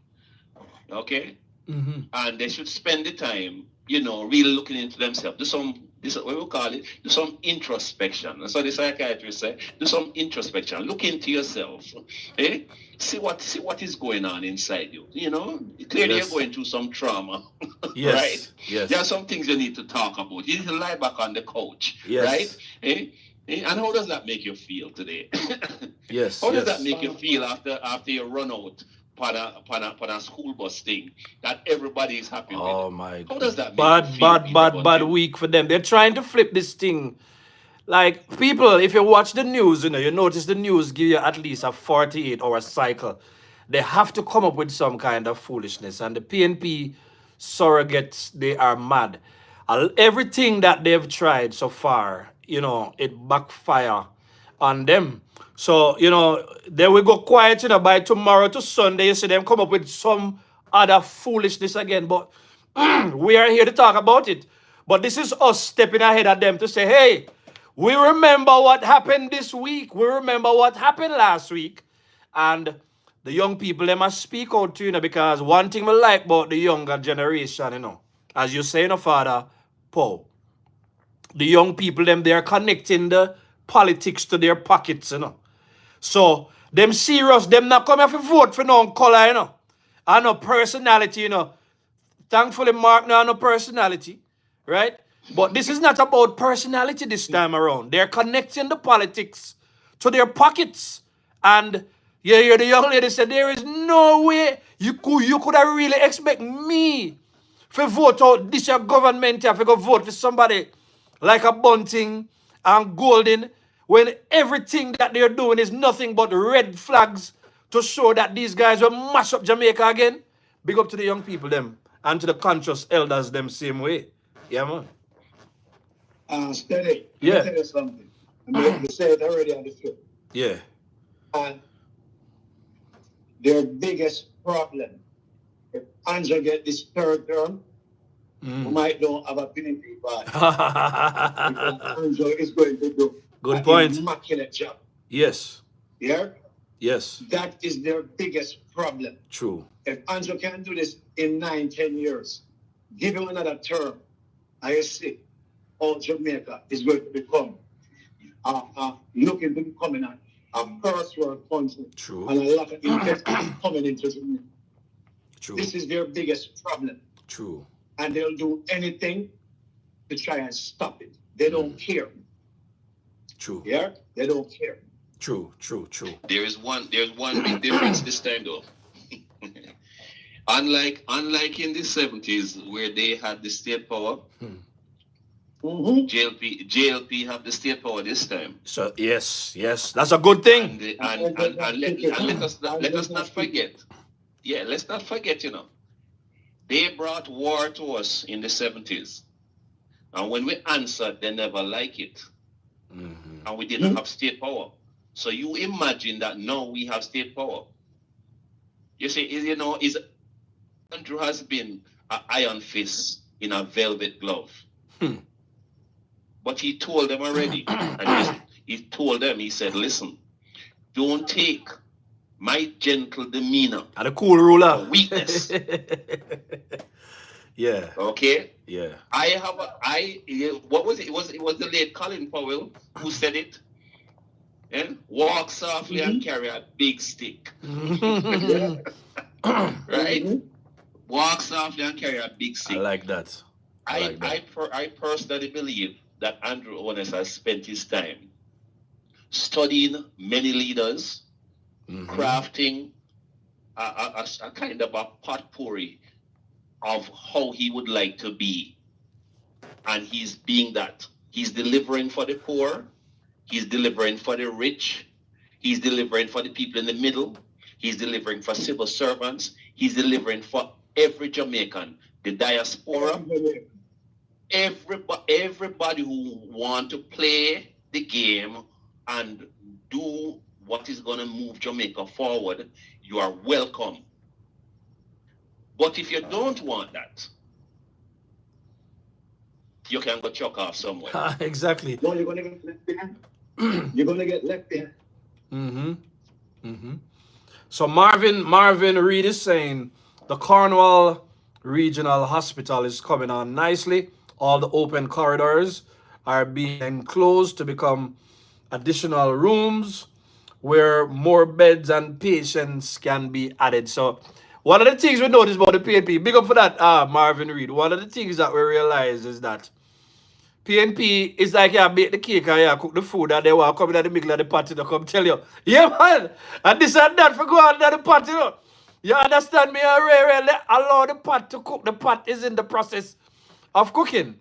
Okay? And they should spend the time, really looking into themselves. What we call it, do some introspection. That's what the psychiatrist say. Do some introspection. Look into yourself. Eh? See what is going on inside you. Clearly you're Yes. going through some trauma, right? Yes. Yes. There are some things you need to talk about. You need to lie back on the couch, Yes. right? Eh? And how does that make you feel today? Yes. How does Yes. that make you feel after you run out on a school bus thing that everybody is happy with? Oh my How does that make bad, you feel, bad, Peter bad, bad Bunting? week for them. They're trying to flip this thing. Like people, if you watch the news, you notice the news give you at least a 48-hour cycle. They have to come up with some kind of foolishness. And the PNP surrogates, they are mad. Everything that they've tried so far, it backfire on them. So, they will go quiet, by tomorrow to Sunday, you see them come up with some other foolishness again. But we are here to talk about it. But this is us stepping ahead of them to say, hey, we remember what happened this week. We remember what happened last week. And the young people, they must speak out to because one thing I like about the younger generation, as you say, Father Paul, the young people, they are connecting the politics to their pockets, So, them serious, them not coming to vote for no color, and no personality, Thankfully, Mark now no personality, right? But this is not about personality this time around. They're connecting the politics to their pockets. And yeah, the young lady said, there is no way you could have really expect me to vote out this your government if you go vote for somebody like a Bunting and Golden when everything that they're doing is nothing but red flags to show that these guys will mash up Jamaica again. Big up to the young people, them, and to the conscious elders, them same way. Yeah, man. Steady. Let me Yeah. tell you something. You said it already on the field. Yeah. And their biggest problem, if Andrew get this third term, we might don't have a PNP party. Because Andrew is going to do Good an point. immaculate job. Yes. Yeah? Yes. That is their biggest problem. True. If Andrew can do this in 9-10 years, give him another term, I see how Jamaica is going to become looking to becoming a first world country. True. And a lot of investment coming into Jamaica. True. This is their biggest problem. True. And they'll do anything to try and stop it. They don't care. True. Yeah? They don't care. True. True. True. There's one big difference this time though. Unlike in the 70s where they had the state power, JLP have the state power this time. So yes, that's a good thing. And let us not forget. Yeah, let's not forget, they brought war to us in the 70s. And when we answered, they never liked it. And we didn't have state power. So you imagine that now we have state power. You see, Andrew has been an iron fist in a velvet glove. But he told them already. And he told them, he said, listen, don't take my gentle demeanor And a cool ruler. for weakness. Yeah. Okay? Yeah. What was it? It was the late Colin Powell who said it. And walk softly and carry a big stick. Right? Walk softly and carry a big stick. I like that. I personally believe that Andrew Ones has spent his time studying many leaders, crafting a kind of a potpourri of how he would like to be. And he's being that. He's delivering for the poor. He's delivering for the rich. He's delivering for the people in the middle. He's delivering for civil servants. He's delivering for every Jamaican, the diaspora, everybody who want to play the game and do what is going to move Jamaica forward. You are welcome. But if you don't want that, you can go chuck off somewhere. Exactly. No, you're going to get left behind. You're going to get left behind. So Marvin Reed is saying the Cornwall regional hospital is coming on nicely. All the open corridors are being enclosed to become additional rooms where more beds and patients can be added. So one of the things we noticed about the PNP, big up for that, Marvin Reed. One of the things that we realize is that PNP is like you bake the cake and you cook the food and they want to come in at the middle of the party to come tell you, yeah man, and this and that for go on to the party. You know. You understand me? I really allow the pot to cook. The pot is in the process of cooking.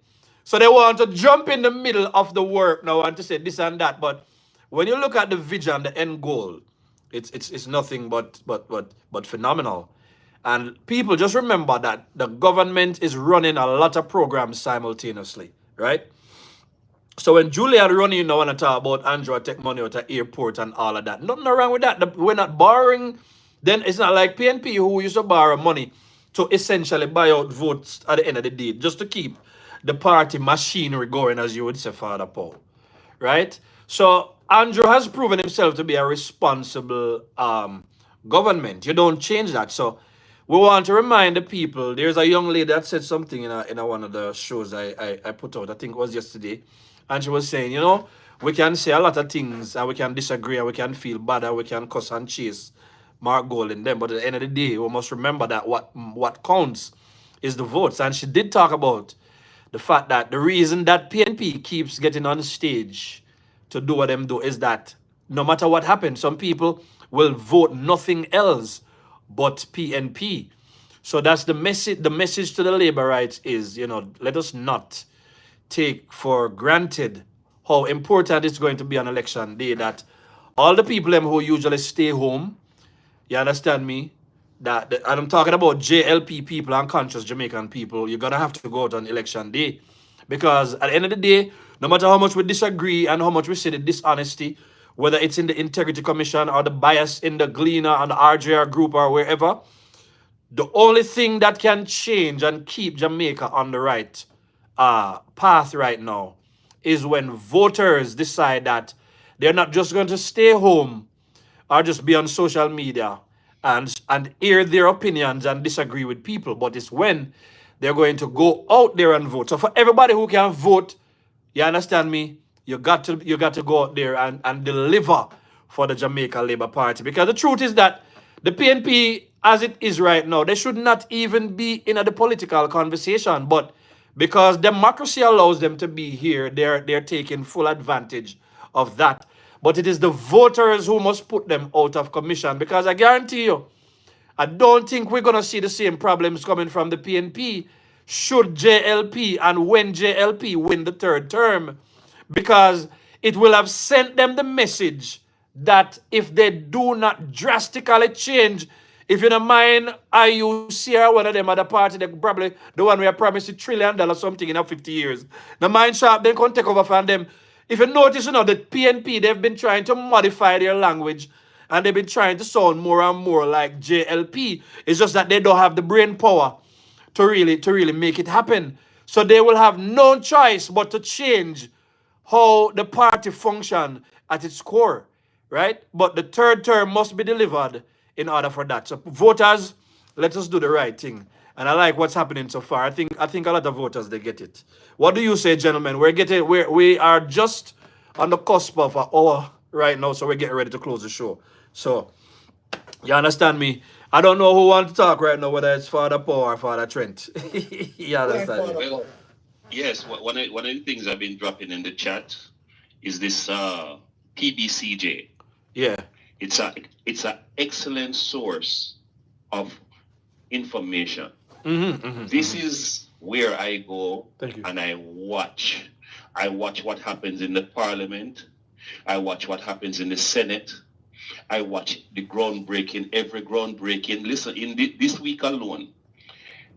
So they want to jump in the middle of the work now and to say this and that. But when you look at the vision, the end goal, it's nothing but phenomenal. And people just remember that the government is running a lot of programs simultaneously, right? So when Julia running now and talk about Andrew take money out of airport and all of that, nothing wrong with that. We're not borrowing. Then it's not like PNP who used to borrow money to essentially buy out votes at the end of the day, just to keep the party machinery going, as you would say, Father Paul. Right? So Andrew has proven himself to be a responsible government. You don't change that. So we want to remind the people. There's a young lady that said something in one of the shows I put out. I think it was yesterday. And she was saying, you know, we can say a lot of things and we can disagree and we can feel bad and we can cuss and chase Mark Gold in them. But at the end of the day, we must remember that what counts is the votes. And she did talk about the fact that the reason that PNP keeps getting on stage to do what them do is that no matter what happens, some people will vote nothing else but PNP. So that's the message. The message to the labor rights is, you know, let us not take for granted how important it's going to be on election day, that all the people them who usually stay home, you understand me, and I'm talking about JLP people and conscious Jamaican people, you're gonna have to go out on election day. Because at the end of the day, no matter how much we disagree and how much we say the dishonesty, whether it's in the Integrity Commission or the bias in the Gleaner and the RJR group or wherever, the only thing that can change and keep Jamaica on the right path right now is when voters decide that they're not just going to stay home or just be on social media and air their opinions and disagree with people, but it's when they're going to go out there and vote. So for everybody who can vote, you understand me? You got to go out there and deliver for the Jamaica Labour Party. Because the truth is that the PNP, as it is right now, they should not even be in the political conversation. But because democracy allows them to be here, they're taking full advantage of that. But it is the voters who must put them out of commission. Because I guarantee you, I don't think we're going to see the same problems coming from the PNP should JLP and when JLP win the third term, because it will have sent them the message that if they do not drastically change, if you don't mind IUC or one of them other party, they probably the one we are promised $1 trillion something in 50 years. The mind sharp, then can take over from them. If you notice, you know, the PNP, they've been trying to modify their language and they've been trying to sound more and more like JLP. It's just that they don't have the brain power to really make it happen. So they will have no choice but to change how the party function at its core, right? But the third term must be delivered in order for that. So voters, let us do the right thing. And I like what's happening so far. I think a lot of voters, they get it. What do you say, gentlemen? We are just on the cusp of an hour right now, so we're getting ready to close the show. So you understand me? I don't know who wants to talk right now, whether it's Father Paul or Father Trent. You understand me? Well, yes, one of the things I've been dropping in the chat is this PBCJ. Yeah. It's an excellent source of information. This is where I go and I watch. I watch what happens in the Parliament. I watch what happens in the Senate. I watch the every groundbreaking. Listen, in this week alone,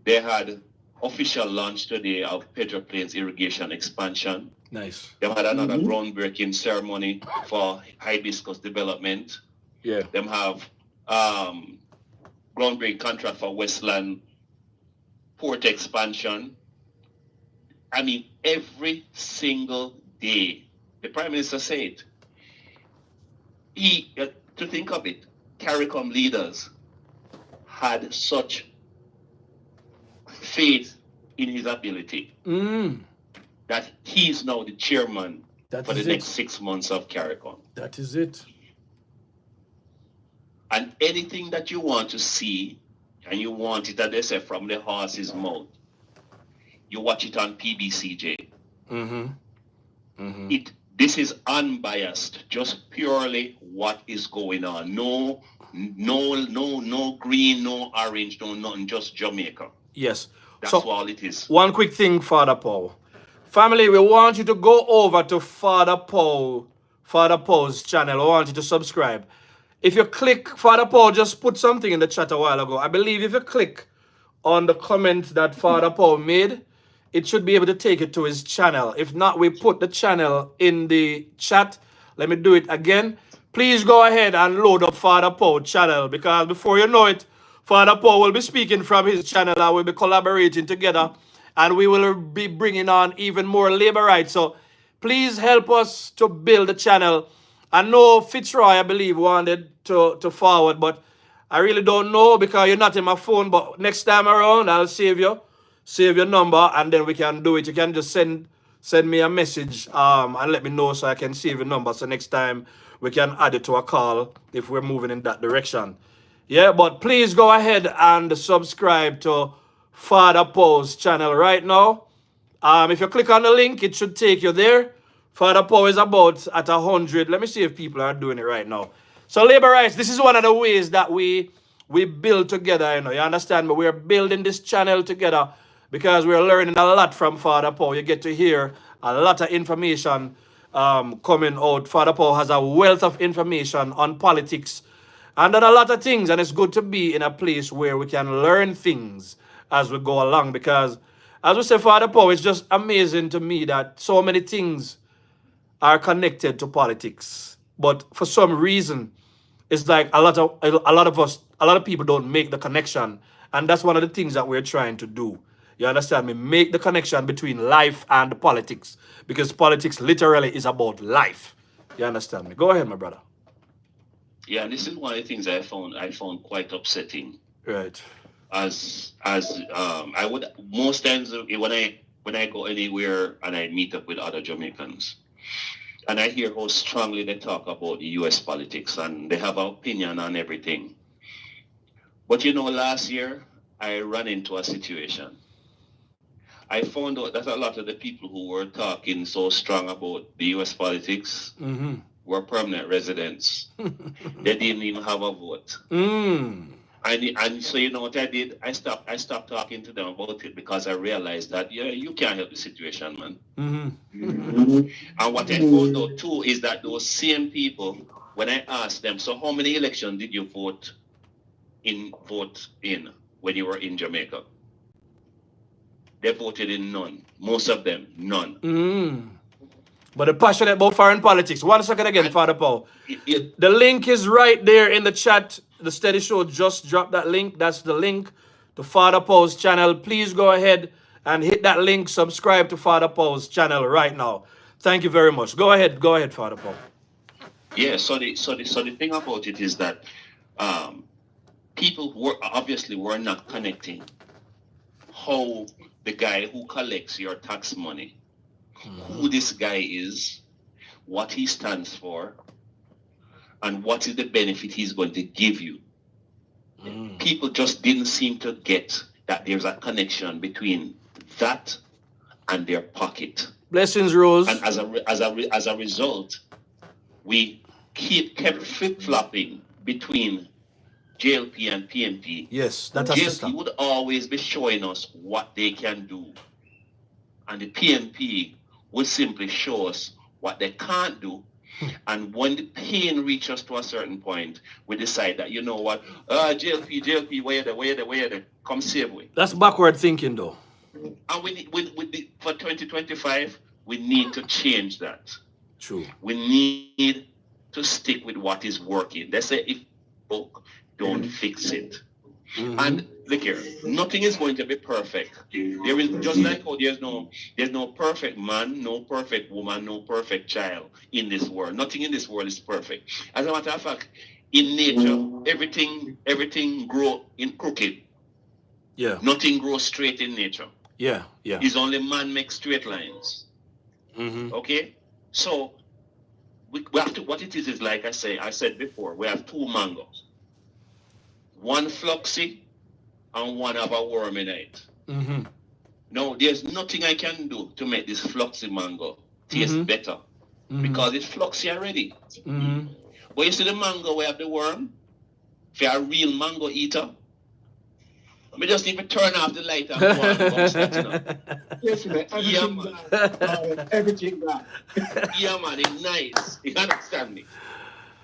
they had official launch today of Pedro Plains irrigation expansion. Nice. They had another groundbreaking ceremony for hibiscus development. Yeah. Them have groundbreaking contract for Westland port expansion. I mean, every single day, the Prime Minister said, to think of it, CARICOM leaders had such faith in his ability that he's now the chairman That for the is next it. 6 months of CARICOM. That is it. And anything that you want to see, and you want it, as they say, from the horse's mouth, you watch it on PBCJ. This is unbiased, just purely what is going on. No green, no orange, no nothing, just Jamaica. Yes. That's So, all it is. one quick thing, Father Paul. Family, we want you to go over to Father Paul's channel. We want you to subscribe. If you click, Father Paul just put something in the chat a while ago. I believe if you click on the comment that Father Paul made, it should be able to take you to his channel. If not, we put the channel in the chat. Let me do it again. Please go ahead and load up Father Paul's channel, because before you know it, Father Paul will be speaking from his channel and we'll be collaborating together, and we will be bringing on even more labor rights. So please help us to build the channel. I know Fitzroy, I believe, wanted to forward, but I really don't know because you're not in my phone. But next time around, I'll save your number, and then we can do it. You can just send me a message and let me know so I can save your number. So next time we can add it to a call if we're moving in that direction. Yeah, but please go ahead and subscribe to Father Paul's channel right now. If you click on the link, it should take you there. Father Paul is about at 100. Let me see if people are doing it right now. So labor rights, this is one of the ways that we build together. You understand me? We're building this channel together because we're learning a lot from Father Paul. You get to hear a lot of information coming out. Father Paul has a wealth of information on politics and on a lot of things, and it's good to be in a place where we can learn things as we go along, because as we say, Father Paul, it's just amazing to me that so many things are connected to politics, but for some reason it's like a lot of people don't make the connection, and that's one of the things that we're trying to do. You understand me? Make the connection between life and politics, because politics literally is about life. You understand me? Go ahead, my brother. Yeah, and this is one of the things I found quite upsetting. Right. As I would most times when I go anywhere and I meet up with other Jamaicans, and I hear how strongly they talk about the U.S. politics and they have an opinion on everything. But last year I ran into a situation. I found out that a lot of the people who were talking so strong about the U.S. politics were permanent residents. They didn't even have a vote. And so you know what I did? I stopped talking to them about it, because I realized that you can't help the situation, man. And what I found out too is that those same people, when I asked them, so how many elections did you vote in when you were in Jamaica? They voted in none. Most of them, none. But they're passionate about foreign politics. 1 second again, Father Paul. The link is right there in the chat. The Steady Show just dropped that link. That's the link to Father Paul's channel. Please go ahead and hit that link. Subscribe to Father Paul's channel right now. Thank you very much. Go ahead, Father Paul. Yeah. So the thing about it is that people were not connecting how the guy who collects your tax money, who this guy is, what he stands for, and what is the benefit he's going to give you. People just didn't seem to get that there's a connection between that and their pocket. Blessings, Rose. And as a result, we kept flip-flopping between JLP and PNP. Yes, that's a JLP system. would always be showing us what they can do, and the PNP would simply show us what they can't do. And when the pain reaches us to a certain point, we decide that, you know what, JLP, where they come save we. That's backward thinking, though. And for 2025, we need to change that. True. We need to stick with what is working. They say if broke, don't fix it. And look here, nothing is going to be perfect. There is, just like how there's no perfect man, no perfect woman, no perfect child in this world. Nothing in this world is perfect. As a matter of fact, in nature, everything grow in crooked. Yeah. Nothing grows straight in nature. Yeah. Yeah. It's only man makes straight lines. Mm-hmm. Okay? So we have to, what it is like I said before, we have two mangoes. One fluxy and one have a worm in it. Mm-hmm. No, there's nothing I can do to make this fluxy mango taste better. Because it's fluxy already. Mm-hmm. But you see the mango where have the worm? If you're a real mango eater, we just need to turn off the light and go on and start, you know. Yes, man. Everything gone. Everything gone. Yeah, man, it's nice. You understand me?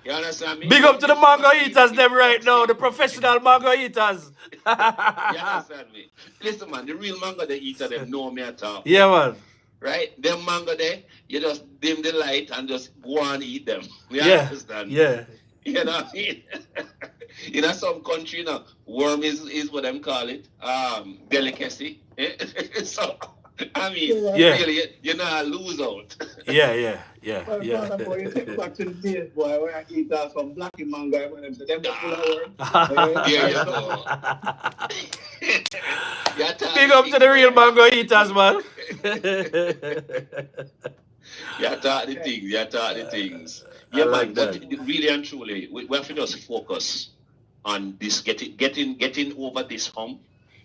You understand me? Big up to the mango eaters, them right now, the professional mango eaters. You understand me? Listen, man, the real mango they eater, them know me at all. Yeah, man. Right? Them mango there, you just dim the light and just go and eat them. You Yeah. understand? Yeah. You know what I mean? In some country, you know, worm is what them call it, delicacy. So, I mean, Yeah. really, you know, lose out. Yeah. Well, boy, you take back to the days, boy, when I eat some black mango, when them say them full of worm. There you go. Big up to the real mango eaters, man. You talk the things. Yeah, man, but really and truly, we have to just focus on this, getting over this hump.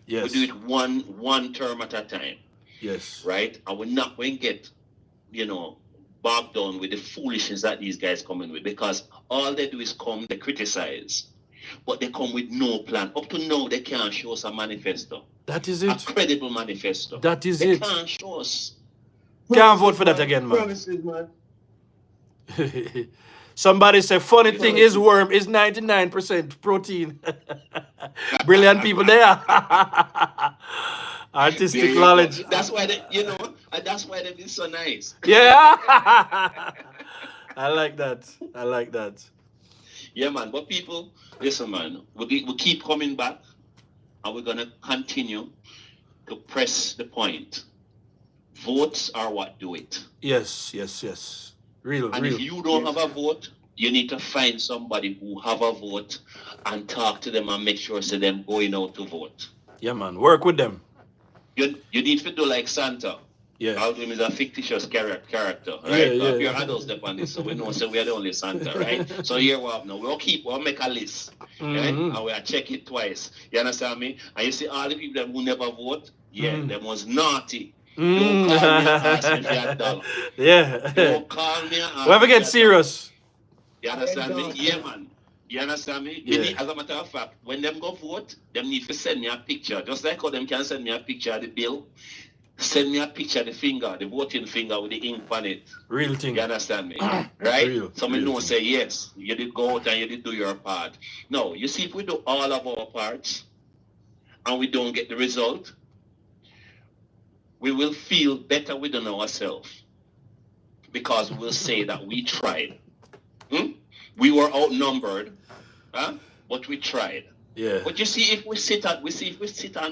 Yes. We do it one term at a time. Yes. Right? And we're not going to get, bogged down with the foolishness that these guys come in with, because all they do is come, they criticize, but they come with no plan. Up to now, they can't show us a manifesto. That is it. A credible manifesto. That is they it. They can't show us. Can't vote for that again, man. Promises, man. Somebody said, funny thing is worm is 99% protein. Brilliant people there. Artistic knowledge. Go. That's why that's why they've been so nice. Yeah. I like that. Yeah, man. But people, listen, man, we keep coming back, and we're going to continue to press the point. Votes are what do it. Yes. Real. If you don't have a vote, you need to find somebody who have a vote and talk to them and make sure so them going out to vote. Yeah, man. Work with them. You need to do like Santa. Yeah. Alvin is a fictitious character, right? Yeah. Your adults depend on this, so we know so we are the only Santa, right? So here we have now. We'll make a list, right? And we'll check it twice. You understand me? And you see all the people that who never vote, them was naughty. Don't call me and ask me for $1. Yeah. Don't call me and ask Whoever me gets serious. You understand me? Yeah, man. You understand me? Yeah. Need, as a matter of fact, when them go vote, them need to send me a picture. Just like how them can send me a picture of the bill, send me a picture of the finger, the voting finger with the ink on it. Real thing. You understand me? Right? Real Know say, yes, you did go out and you did do your part. No, you see, if we do all of our parts and we don't get the result, we will feel better within ourselves, because we'll say that we tried. We were outnumbered, but we tried. Yeah. But you see, if we sit on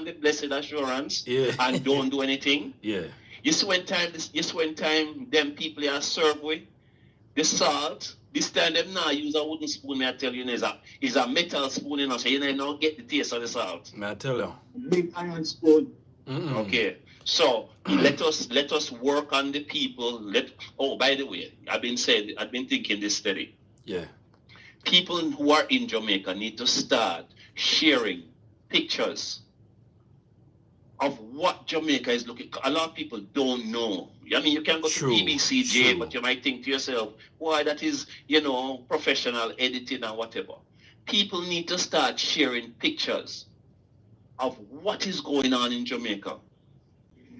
the blessed assurance and don't do anything, you see when time them people are served with the salt. This time them now use a wooden spoon. May I tell you, is a metal spoon, so you don't get the taste of the salt. May I tell you? Big iron spoon. Okay. So let us work on the people. By the way, I've been thinking this steady. Yeah. People who are in Jamaica need to start sharing pictures of what Jamaica is looking. A lot of people don't know. I mean, you can go to BBCJ, but you might think to yourself, why, that is, professional editing and whatever. People need to start sharing pictures of what is going on in Jamaica.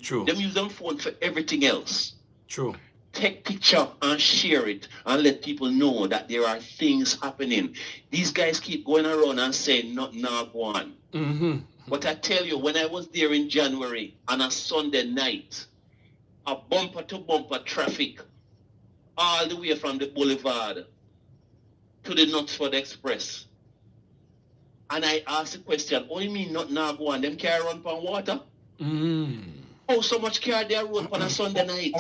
True. Them use them phone for everything else. True. Take picture and share it and let people know that there are things happening. These guys keep going around and saying nothing now go on. But I tell you, when I was there in January on a Sunday night, a bumper to bumper traffic all the way from the boulevard to the Knutsford Express. And I asked the question, what do you mean not now go on? Them car run on water? Oh, so much car there run on a Sunday night.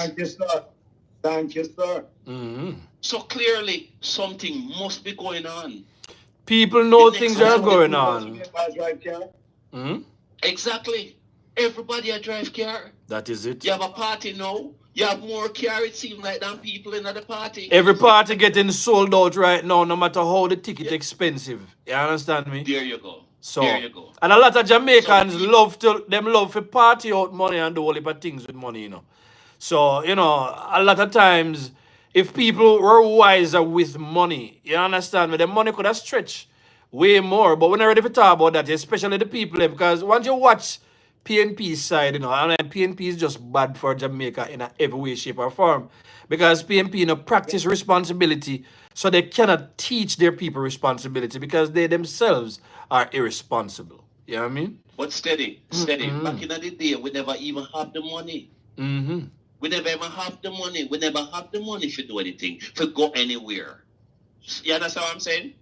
Thank you, sir. So clearly, something must be going on. People know things are going on. Exactly. Everybody a drive car. That is it. You have a party now. You have more car, it seems like, than people in the party. Every party getting sold out right now, no matter how the ticket expensive. You understand me? There you go. So, there you go. and a lot of Jamaicans So, love to party out money and do all heap of things with money, you know. So, you know, a lot of times, if people were wiser with money, you understand me, the money could have stretched way more. But we're not ready to talk about that, especially the people, because once you watch PNP's side, you know, and then PNP is just bad for Jamaica in a every way, shape, or form. Because PNP, you know, practice responsibility, so they cannot teach their people responsibility because they themselves are irresponsible. You know what I mean? But steady. Back in the day, we never even have the money. Mm-hmm. We never even have the money. We never have the money to do anything, to go anywhere. You understand what I'm saying?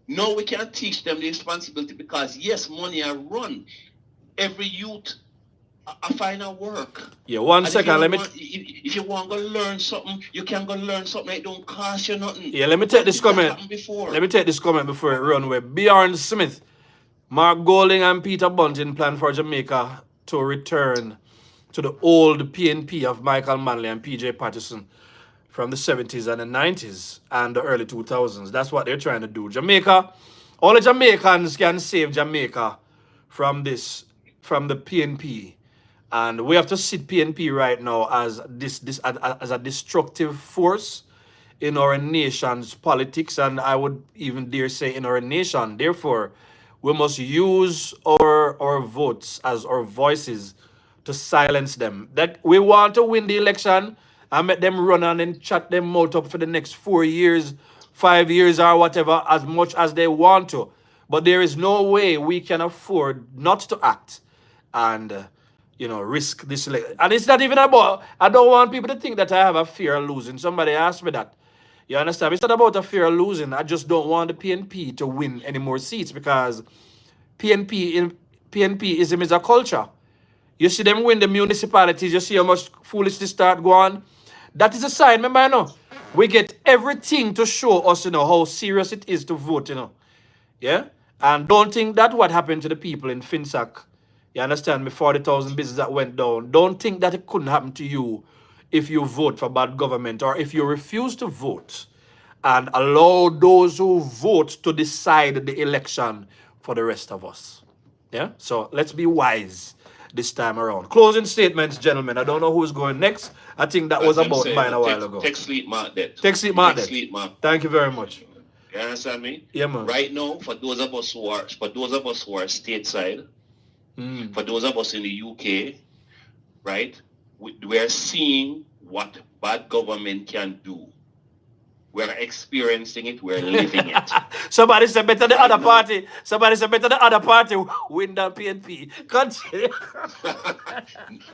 No, we can't teach them the responsibility because, yes, money I run. Every youth, I find a work. Yeah, one And second, let me... if you want to learn something, you can go learn something that don't cost you nothing. Yeah, let me take this comment. Let me take this comment before it run away. Bjorn Smith, Mark Golding and Peter Bunting plan for Jamaica to return to the old PNP of Michael Manley and PJ Patterson from the 70s and the 90s and the early 2000s. That's what they're trying to do. Jamaica, all the Jamaicans can save Jamaica from the PNP. And we have to see PNP right now as as a destructive force in our nation's politics, and I would even dare say in our nation. Therefore, we must use our votes as our voices to silence them. That we want to win the election and make them run on and chat them mouth up for the next 4 years, 5 years, or whatever, as much as they want to. But there is no way we can afford not to act and you know, risk this. And it's not even about, I don't want people to think that I have a fear of losing. Somebody asked me that. You understand? It's not about a fear of losing. I just don't want the PNP to win any more seats because PNPism is a culture. You see them win the municipalities, you see how much foolishness start going. That is a sign, remember, you know. We get everything to show us, you know, how serious it is to vote, you know. Yeah? And don't think that what happened to the people in Finsac, you understand me, 40,000 businesses that went down. Don't think that it couldn't happen to you if you vote for bad government or if you refuse to vote and allow those who vote to decide the election for the rest of us. Yeah? So let's be wise this time around. Closing statements, gentlemen. I don't know who's going next. I think that was about mine a while ago. Take sleep, Mark. Take sleep, Mark. Thank you very much. You understand me? Yeah, man. Right now, for those of us who are stateside, for those of us in the UK, right, we are seeing what bad government can do. We're experiencing it. We're living it. Somebody said better the other party. Somebody said better the other party win than PNP. Continue.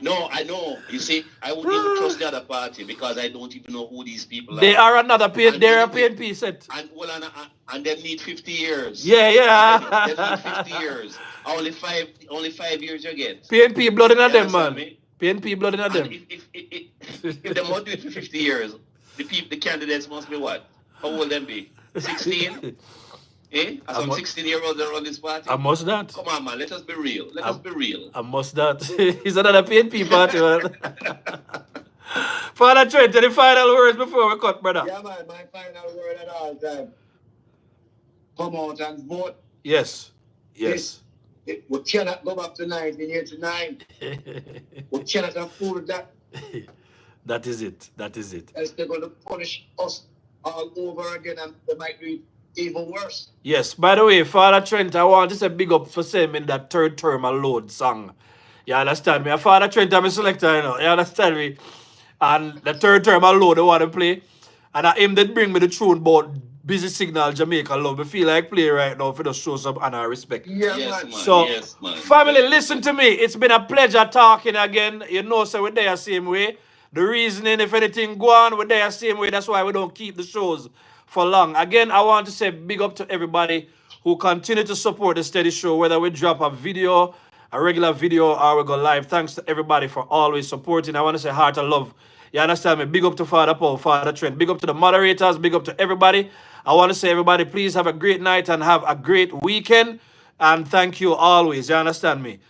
No, I know. You see, I wouldn't even trust the other party because I don't even know who these people are. They are another PNP. They're a PNP set. And they need 50 years. Yeah. They need 50 years. Only 5 years you get. PNP blood in them, man. PNP blood in them. If they want to do it for 50 years, the candidates must be what? How old them be? 16? Eh? As some 16-year-olds that run this party? I must not. Come on, man. Let us be real. I must not. It's another PNP party, man. Father Trent, any final words before we cut, brother? Yeah, man. My final word at all time. Come out and vote. Yes. We cannot go back to 1989. We cannot afford that. That is it. Else they're going to punish us all over again and they might do it even worse. Yes. By the way, Father Trent, I want to say big up for saying that third term alone song. You understand me? Father Trent, I'm a selector, you know. You understand me? And the third term alone, they want to play. And I him that bring me the tune about Busy Signal, Jamaica Love. I feel like play right now for the show some honor and respect. Yeah, yes, man. So, family, listen to me. It's been a pleasure talking again. You know, so we're there same way. The reasoning, if anything go on, we're there same way. That's why we don't keep the shows for long. Again, I want to say big up to everybody who continue to support the Steady Show, whether we drop a video, a regular video, or we go live. Thanks to everybody for always supporting. I want to say heart of love. You understand me? Big up to Father Paul, Father Trent. Big up to the moderators. Big up to everybody. I want to say, everybody, please have a great night and have a great weekend. And thank you always. You understand me?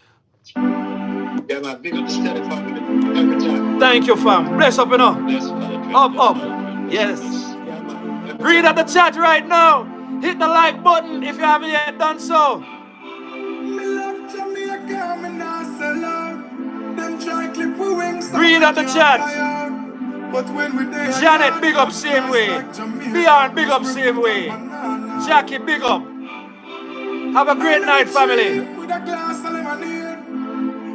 Yeah, man. Big up the steady family. Every time. Thank you, fam. Bless up, you know. Bless Father Trent. Up, Bless up. Father Trent. Yes. Yeah, man. Every Read at time. the chat right now. Hit the like button if you haven't yet done so. Me love Jamaica, me nah sell out. Them try clip we wings, so Read we at the can't chat. fly out. But when we there, Janet, big up same way. Beyond, big up same way. Jackie, big up. Have a great night, family. With a glass of lemonade.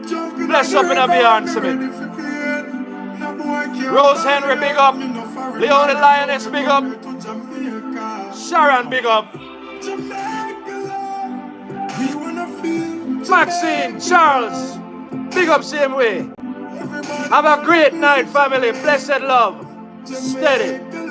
Jumping Bless on up the in a river, beyond me summit. ready for pain. No boy can't Rose buy Henry, me big out. up. Me no foreign Leona man, Lioness, me big come up. here to Jamaica. Sharon, big up. Jamaica love, we wanna feel Maxine, Jamaica Charles, love. big up same way. Everybody Have a wanna great feel night, family. Blessed love. Steady. Jamaica